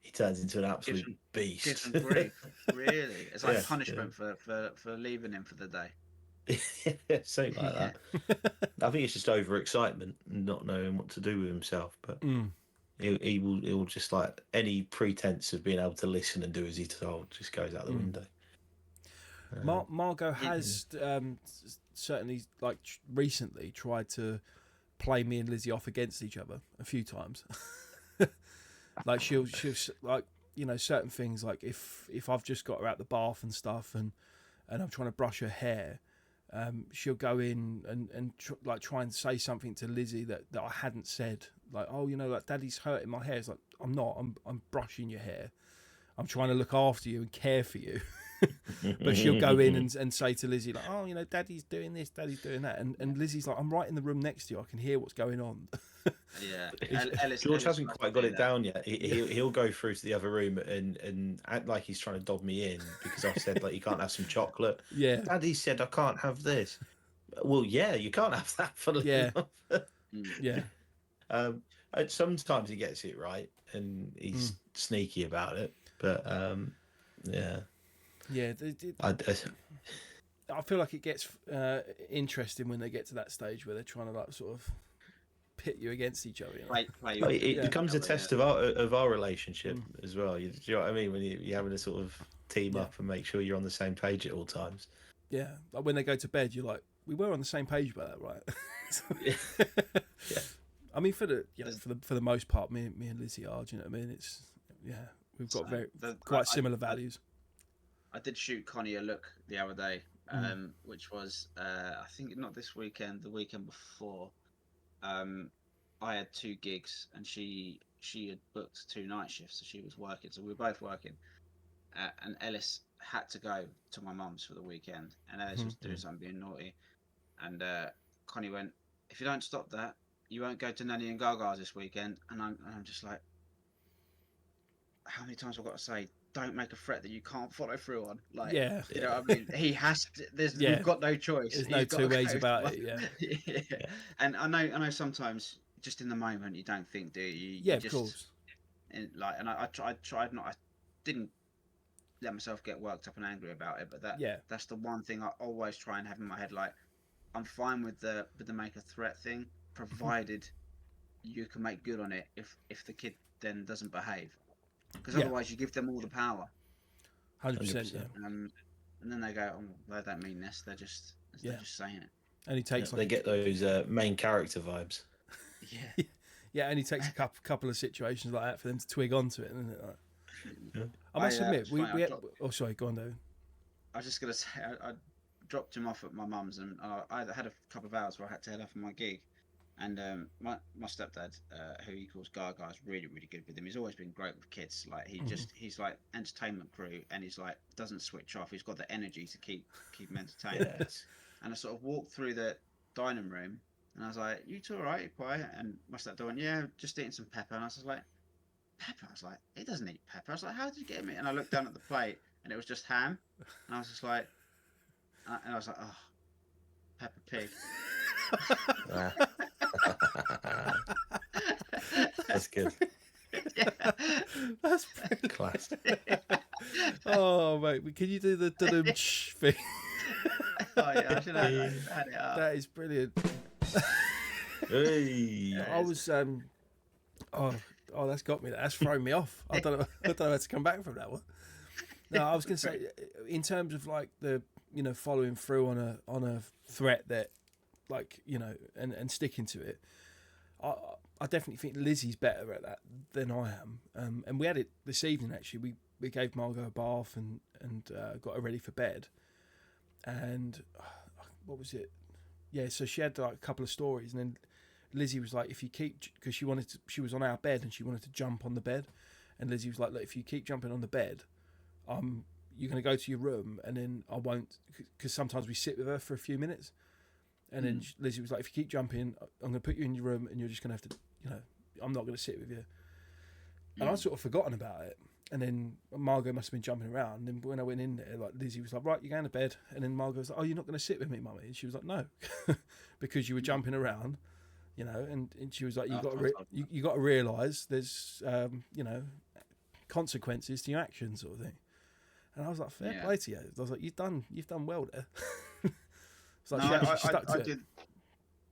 he turns into an absolute beast. Gives them grief. Really? It's like punishment for leaving him for the day. Yeah, something like that. I think it's just overexcitement and not knowing what to do with himself. But he'll just, like, any pretense of being able to listen and do as he's told just goes out the window. Margot has certainly, like, recently tried to play me and Lizzie off against each other a few times. Like she'll like, you know, certain things, like if I've just got her out the bath and stuff and I'm trying to brush her hair, she'll go in and try and say something to Lizzie that I hadn't said, like, oh, you know, like, Daddy's hurting my hair. It's like, I'm not, I'm brushing your hair, I'm trying to look after you and care for you. But she'll go in and say to Lizzie, like, oh, you know, Daddy's doing this, Daddy's doing that, and Lizzie's like, I'm right in the room next to you, I can hear what's going on. Yeah, George hasn't quite got it down yet. He'll go through to the other room and act like he's trying to dob me in because I've said, like, you can't have some chocolate. Yeah, Daddy said I can't have this. Well, yeah, you can't have that for yeah. Sometimes he gets it right and he's sneaky about it, but yeah. I feel like it gets interesting when they get to that stage where they're trying to, like, sort of pit you against each other. You know? It becomes a test of our relationship as well. Do you know what I mean? When you're having to sort of team up and make sure you're on the same page at all times. Yeah, like when they go to bed, you're like, we were on the same page about that, right? Yeah. I mean, for the most part, me and Lizzie are. Do you know what I mean? It's we've got quite similar values. I did shoot Connie a look the other day, which was I think not this weekend, the weekend before. I had 2 gigs and she had booked 2 night shifts, so she was working. So we were both working, and Ellis had to go to my mum's for the weekend, and Ellis was doing something, being naughty, and Connie went, if you don't stop that, you won't go to Nanny and Gaga's this weekend. And I'm just like, how many times have I got to say, don't make a threat that you can't follow through on? Like, you know what I mean? He has to, we've got no choice. There's no two ways about it. Yeah. And I know sometimes just in the moment you don't think, do you? Yeah, of course. And I tried not, I didn't let myself get worked up and angry about it, but that's the one thing I always try and have in my head. Like, I'm fine with the make a threat thing, provided you can make good on it if the kid then doesn't behave. Because otherwise you give them all the power. 100%. Yeah. And then they go, oh, they don't mean this. They're just saying it. And he takes they get those main character vibes. Yeah. Yeah, and he takes a couple of situations like that for them to twig onto it, isn't it? Like, I must admit, oh, sorry, go on, David. I was just gonna say, I dropped him off at my mum's, and I had a couple of hours where I had to head off on my gig. And my stepdad, who he calls Gaga, is really, really good with him. He's always been great with kids. Like, he's like entertainment crew, and he's like doesn't switch off. He's got the energy to keep him entertained. Yes. And I sort of walked through the dining room, and I was like, "You two all right? You quiet?" And my stepdad went, "Yeah, just eating some pepper." And I was like, "Pepper?" I was like, "He doesn't eat pepper." I was like, "How did you get me?" And I looked down at the plate, and it was just ham. And I was just like, and I was like, "Oh, Peppa Pig." That's good. Yeah. That's class. Oh, mate, can you do the da-dum-ch thing? Oh yeah, I should have had it up. That is brilliant. Hey. I was oh, that's got me. That's thrown me off. I don't know how to come back from that one. No, I was going to say, in terms of like the, you know, following through on a threat that, like, you know, and sticking to it, I definitely think Lizzie's better at that than I am. And we had it this evening, actually. we gave Margot a bath and got her ready for bed. And what was it? Yeah, so she had like a couple of stories, and then Lizzie was like, if you keep, because she was on our bed and she wanted to jump on the bed, and Lizzie was like, look, if you keep jumping on the bed, you're going to go to your room, and then I won't, because sometimes we sit with her for a few minutes, and then Lizzie was like, if you keep jumping, I'm going to put you in your room, and you're just going to have to, I'm not going to sit with you. And I'd sort of forgotten about it. And then Margot must have been jumping around. And then when I went in there, like Lizzie was like, right, you're going to bed. And then Margot was like, oh, you're not going to sit with me, Mummy? And she was like, no, because you were jumping around, and she was like, you got to realise there's, consequences to your actions, sort of thing. And I was like, fair play to you. I was like, you've done well there. It's like she stuck to it.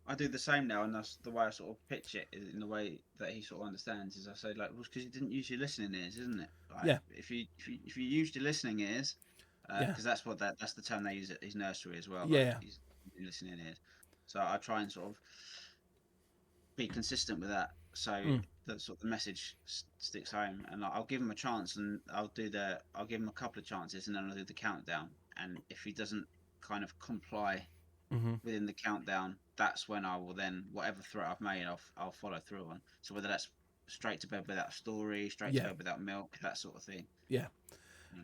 I do the same now, and that's the way I sort of pitch it in the way that he sort of understands. Is I say like, well, because you didn't use your listening ears, isn't it? Like, yeah. If you used your listening ears, because that's the term they use at his nursery as well. Yeah. Like, he's listening ears. So I try and sort of be consistent with that, so that sort of the message sticks home. And I'll give him a chance, and I'll give him a couple of chances, and then I'll do the countdown. And if he doesn't kind of comply within the countdown, that's when I will then, whatever threat I've made, I'll follow through on. So whether that's straight to bed without a story, straight to bed without milk, that sort of thing. Yeah.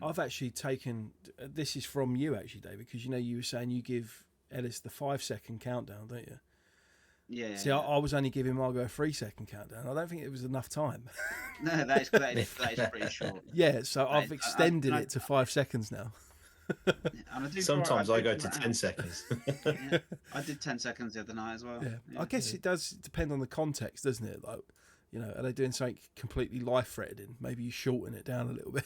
I've actually taken, this is from you actually, David, because you were saying you give Ellis the 5-second countdown, don't you? Yeah. See, I was only giving Margot a 3-second countdown. I don't think it was enough time. No, that is pretty short. Yeah, so I've extended it to 5 seconds now. Sometimes I go to 10 seconds. I did 10 seconds the other night as well. Yeah. I guess it does depend on the context, doesn't it? Like, are they doing something completely life-threatening? Maybe you shorten it down a little bit.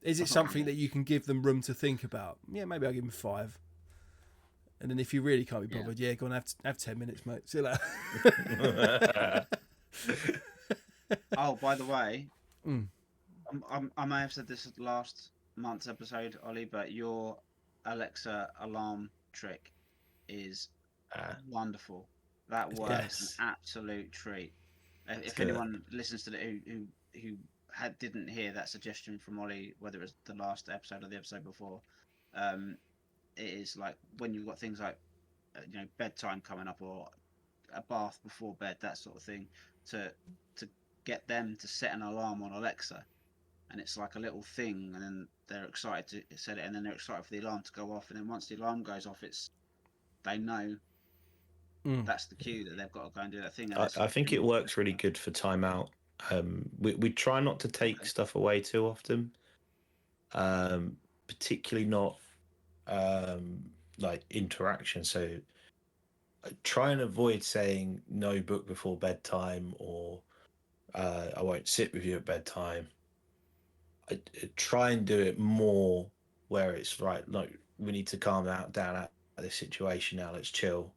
Is it something that you can give them room to think about? Yeah, maybe I'll give them 5. And then if you really can't be bothered, go and have 10 minutes, mate. See you later. Oh, by the way, I may have said this last month's episode, Ollie, but your Alexa alarm trick is wonderful. That works an absolute treat. If anyone listens to it who didn't hear that suggestion from Ollie, whether it was the last episode or the episode before, it is like when you've got things like bedtime coming up or a bath before bed, that sort of thing, to get them to set an alarm on Alexa. And it's like a little thing, and then they're excited to set it, and then they're excited for the alarm to go off, and then once the alarm goes off, they know that's the cue that they've got to go and do that thing. I think it works really good for timeout. We try not to take stuff away too often, particularly not like interaction. So try and avoid saying no book before bedtime, or I won't sit with you at bedtime. I try and do it more where it's right, like, we need to calm down at this situation now, let's chill.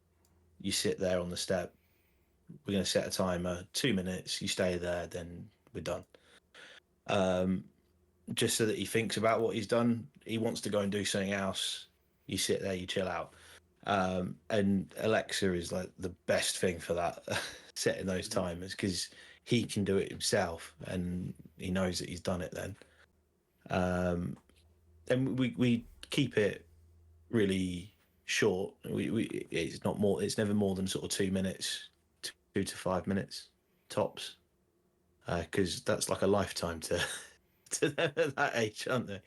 You sit there on the step, we're going to set a timer, 2 minutes, you stay there, then we're done. Just so that he thinks about what he's done. He wants to go and do something else, you sit there, you chill out. And Alexa is like the best thing for that, setting those timers, because he can do it himself and he knows that he's done it then. And we keep it really short. It's never more than sort of 2 minutes, 2 to 5 minutes tops, because that's like a lifetime to them at that age, aren't they?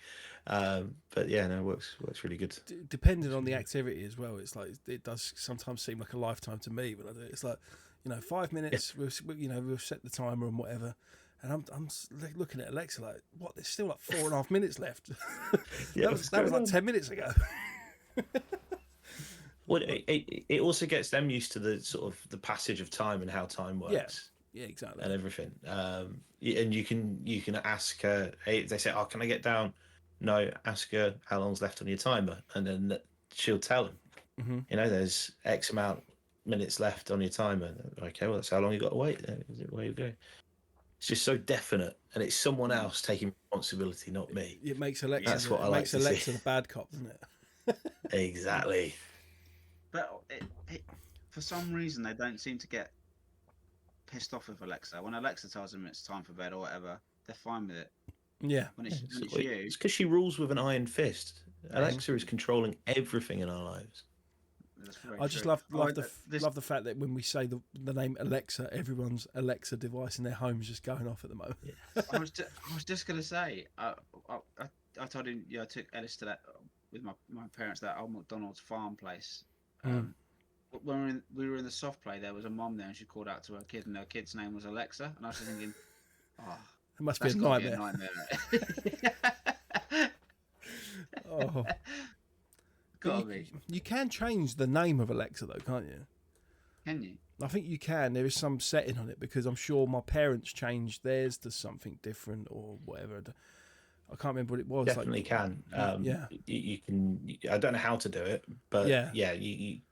But yeah, no, it works really good. Depending on the activity as well, it's like it does sometimes seem like a lifetime to me when I do it. It's like 5 minutes. We'll set the timer and whatever. And I'm looking at Alexa like, what? There's still like 4.5 minutes left. that was like 10 minutes ago. Well, it also gets them used to the sort of the passage of time and how time works. Yeah, exactly. And everything. And you can ask her. Hey, they say, "Oh, can I get down?" No, ask her how long's left on your timer, and then she'll tell them. Mm-hmm. There's X amount minutes left on your timer. Okay, well, that's how long you got to wait. Is it where you go? It's just so definite, and it's someone else taking responsibility, not me. It makes Alexa. That's what I like to Alexa see. the bad cop, doesn't it? Exactly. But for some reason, they don't seem to get pissed off with Alexa. When Alexa tells them it's time for bed or whatever, they're fine with it. Yeah. When it's you. It's because she rules with an iron fist. Alexa is controlling everything in our lives. That's very I just true. love the fact that when we say the name Alexa, everyone's Alexa device in their home is just going off at the moment. Yeah. I was just gonna say, I told him, I took Ellis to that with my parents, that old McDonald's farm place. When we were in the soft play, there was a mom there, and she called out to her kid, and her kid's name was Alexa, and I was just thinking, it must be a nightmare. Oh. Gotta be. You can change the name of Alexa though, can't you? Can you? I think you can. There is some setting on it, because I'm sure my parents changed theirs to something different or whatever. I can't remember what it was. Definitely can. Yeah. You can. I don't know how to do it, but yeah.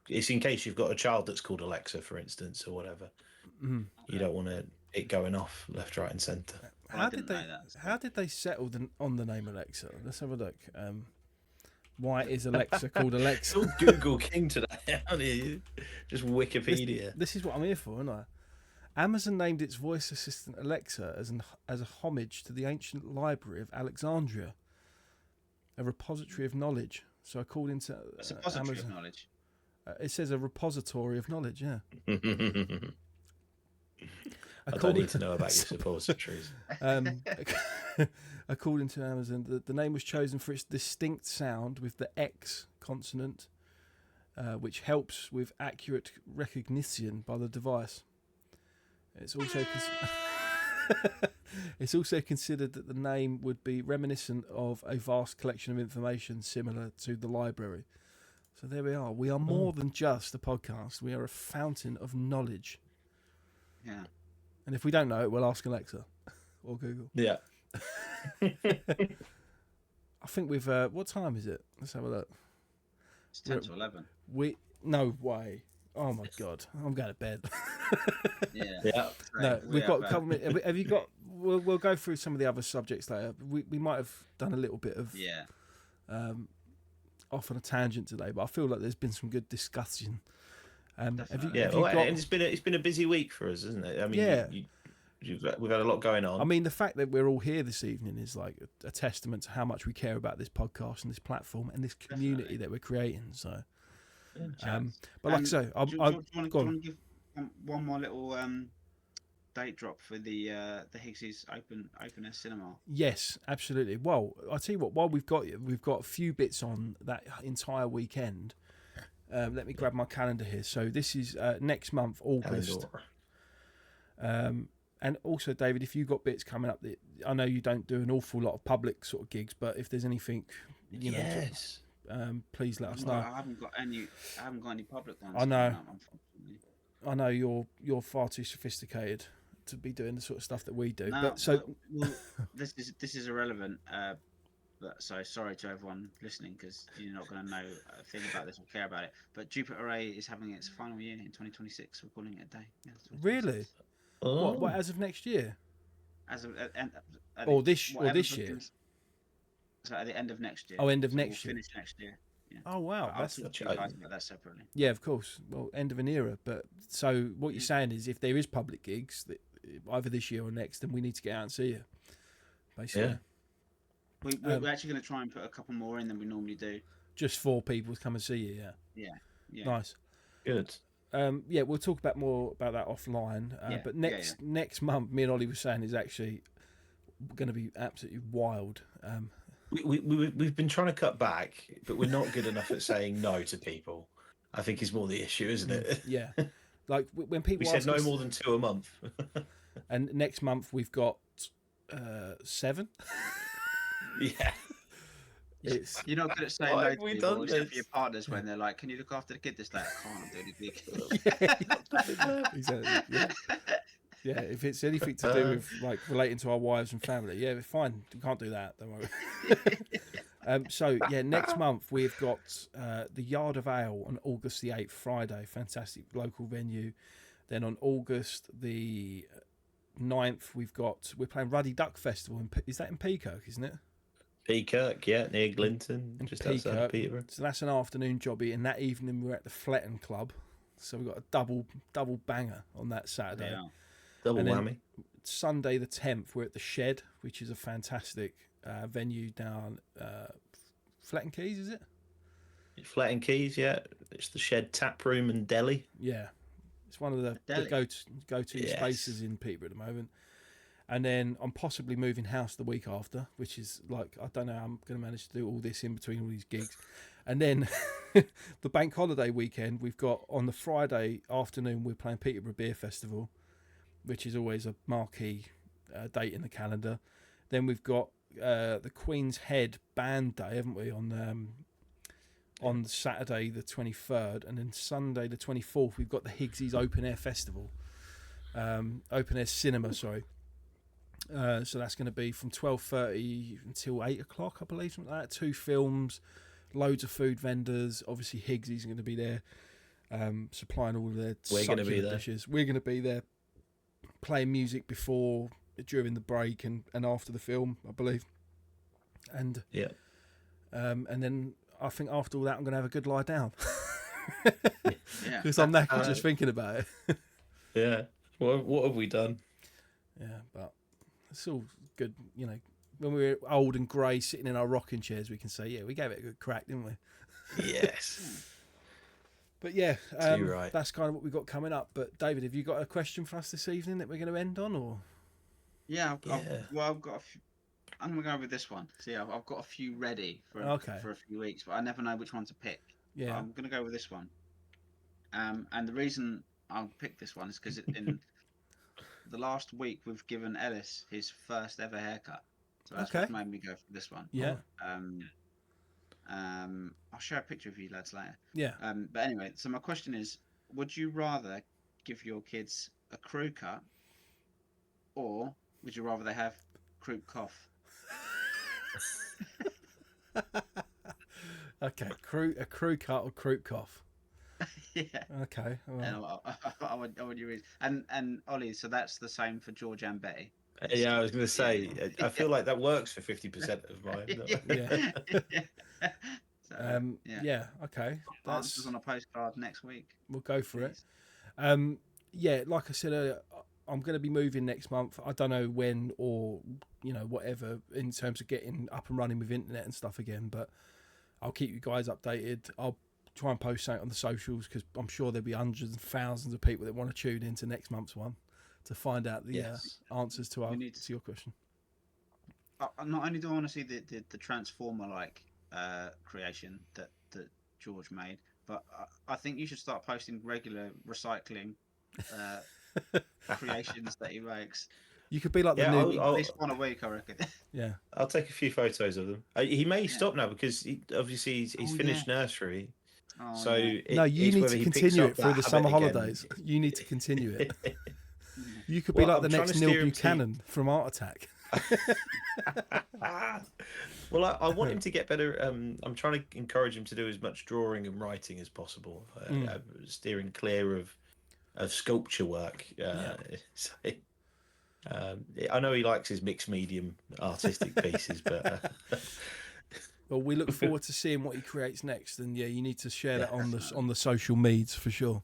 It's in case you've got a child that's called Alexa, for instance, or whatever. You don't want it going off left, right, and centre. How did they settle on the name Alexa? Let's have a look. Why is Alexa called Alexa? It's all Google King today, aren't you? Just Wikipedia. This is what I'm here for, isn't I? Amazon named its voice assistant Alexa as a homage to the ancient library of Alexandria, a repository of knowledge. So according to it's a repository Amazon, of knowledge. It says a repository of knowledge. Yeah. I don't need to know about your suppositories. According to Amazon, the name was chosen for its distinct sound with the X consonant, which helps with accurate recognition by the device. It's also considered that the name would be reminiscent of a vast collection of information similar to the library. So there we are. We are more than just a podcast. We are a fountain of knowledge. Yeah. And if we don't know it, we'll ask Alexa or Google. Yeah. I think we've... what time is it? Let's have a look. It's 10 to 11. No way. Oh, my God. I'm going to bed. Yeah. No, we've got a couple minutes. Have you got... We'll go through some of the other subjects later. We might have done a little bit of... off on a tangent today, but I feel like there's been some good discussion. And it's been a busy week for us, isn't it? I mean, we've had a lot going on. I mean, the fact that we're all here this evening is like a testament to how much we care about this podcast and this platform and this community that we're creating. So, but like I say, do you want to give one more little date drop for the Higgsy's open air cinema? Yes, absolutely. Well, I'll tell you what. While we've got a few bits on that entire weekend. Let me grab my calendar here. So this is next month, August. And also, David, if you've got bits coming up, I know you don't do an awful lot of public sort of gigs, but if there's anything, please let us know. I haven't got any public ones. I know. I know you're far too sophisticated to be doing the sort of stuff that we do. No, but so this is irrelevant. But so sorry to everyone listening, because you're not going to know a thing about this or care about it. But Jupiter A is having its final year in 2026. We're calling it a day. Yeah, really? What as of next year? As of this year? So at the end of next year. Oh, end of next year. Finish next year. Yeah. Oh wow, I'll talk to you guys about that separately. Yeah, of course. Well, end of an era. But so what you're saying is, if there is public gigs, either this year or next, then we need to get out and see you. Basically. Yeah. We're actually going to try and put a couple more in than we normally do. Just 4 people to come and see you, yeah. Nice. Good. We'll talk more about that offline. But next month, me and Ollie were saying, is actually going to be absolutely wild. We've been trying to cut back, but we're not good enough at saying no to people. I think is more the issue, isn't it? Yeah. Like when people said no more than 2 a month. And next month we've got 7. Yeah. You're not good at saying no to people, except for your partners when they're like, "Can you look after the kid this day?" I can't, I'm doing a big. Exactly. Yeah, if it's anything to do with like relating to our wives and family, yeah, fine. We can't do that. Don't worry. Next month we've got the Yard of Ale on August the 8th, Friday. Fantastic local venue. Then on August the 9th, we're playing Ruddy Duck Festival. Is that in Peacock, isn't it? Peacock, near Glinton, just outside of Peterborough. So that's an afternoon jobby, and that evening we're at the Fletton Club. So we've got a double banger on that Saturday. Double whammy. Sunday the 10th, we're at the Shed, which is a fantastic venue down Fletton Keys, is it? Fletton Keys, yeah. It's the Shed Tap Room and Deli. Yeah. It's one of the go-to spaces in Peterborough at the moment. And then I'm possibly moving house the week after, which is like, I don't know how I'm going to manage to do all this in between all these gigs. And then the bank holiday weekend, we've got on the Friday afternoon, we're playing Peterborough Beer Festival, which is always a marquee date in the calendar. Then we've got the Queen's Head Band Day, haven't we, on Saturday the 23rd, and then Sunday the 24th, we've got the Higgsy's Open Air Festival, Open Air Cinema, sorry. So that's going to be from 12:30 until 8 o'clock, I believe, something like that. 2 films, loads of food vendors. Obviously, Higgsy's going to be there, supplying all of their succulent dishes. We're going to be there, playing music before, during the break, and after the film, I believe. And and then I think after all that, I'm going to have a good lie down. Because I'm knackered just thinking about it. Yeah. What have we done? Yeah, but it's all good, you know. When we were old and grey, sitting in our rocking chairs, we can say, yeah, we gave it a good crack, didn't we? Yes. But yeah, right. That's kind of what we've got coming up. But David, have you got a question for us this evening that we're going to end on, or? I've got a few. I'm going to go with this one. See, I've got a few ready for a few weeks, but I never know which one to pick. Yeah. But I'm going to go with this one. And the reason I'll pick this one is because in the last week we've given Ellis his first ever haircut. So that's what made me go for this one. Yeah. I'll share a picture of you lads later. Yeah. But anyway, so my question is, would you rather give your kids a crew cut, or would you rather they have croup cough? Okay, a crew cut or croup cough. Yeah. Okay. Well. I would you read. And Ollie, so that's the same for George and Betty. Yeah, I was going to say, I feel like that works for 50% of mine. Yeah. Okay. That's on a postcard next week. We'll go for it. Yeah, like I said earlier, I'm going to be moving next month. I don't know when or, whatever in terms of getting up and running with internet and stuff again, but I'll keep you guys updated. I'll try and post something on the socials because I'm sure there'll be hundreds and thousands of people that want to tune into next month's one to find out the answers to your question. Not only do I want to see the Transformer-like creation that George made, but I think you should start posting regular recycling creations that he makes. You could be like the new... At least one a week, I reckon. Yeah. I'll take a few photos of them. He may stop now because he's finished nursery. So you need to continue it through the summer holidays. You need to continue it. You could be like the next Neil Buchanan from Art Attack. Well, I want him to get better. I'm trying to encourage him to do as much drawing and writing as possible. Steering clear of sculpture work. I know he likes his mixed medium artistic pieces, but well, we look forward to seeing what he creates next. And you need to share that on the social medias for sure.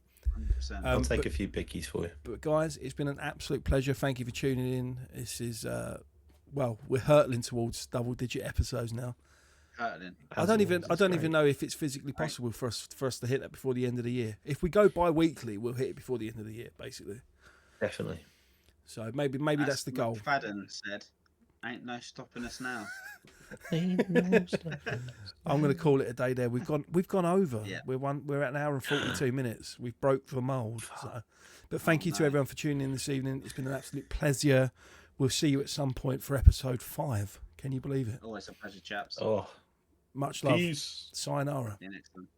I'll take a few pickies for you. But guys, it's been an absolute pleasure. Thank you for tuning in. This is we're hurtling towards double-digit episodes now. Hurtling. I don't even know if it's physically possible for us to hit that before the end of the year. If we go bi-weekly, we'll hit it before the end of the year, basically. Definitely. So maybe that's the goal. Fadden said, "Ain't no stopping us now." Ain't no stopping us. I'm going to call it a day there. We've gone over. Yeah. We're at an hour and 42 minutes. We've broke the mould. So. But thank you to everyone for tuning in this evening. It's been an absolute pleasure. We'll see you at some point for episode 5. Can you believe it? Always a pleasure, chaps. Oh, much love. Peace. Sayonara. See you next time.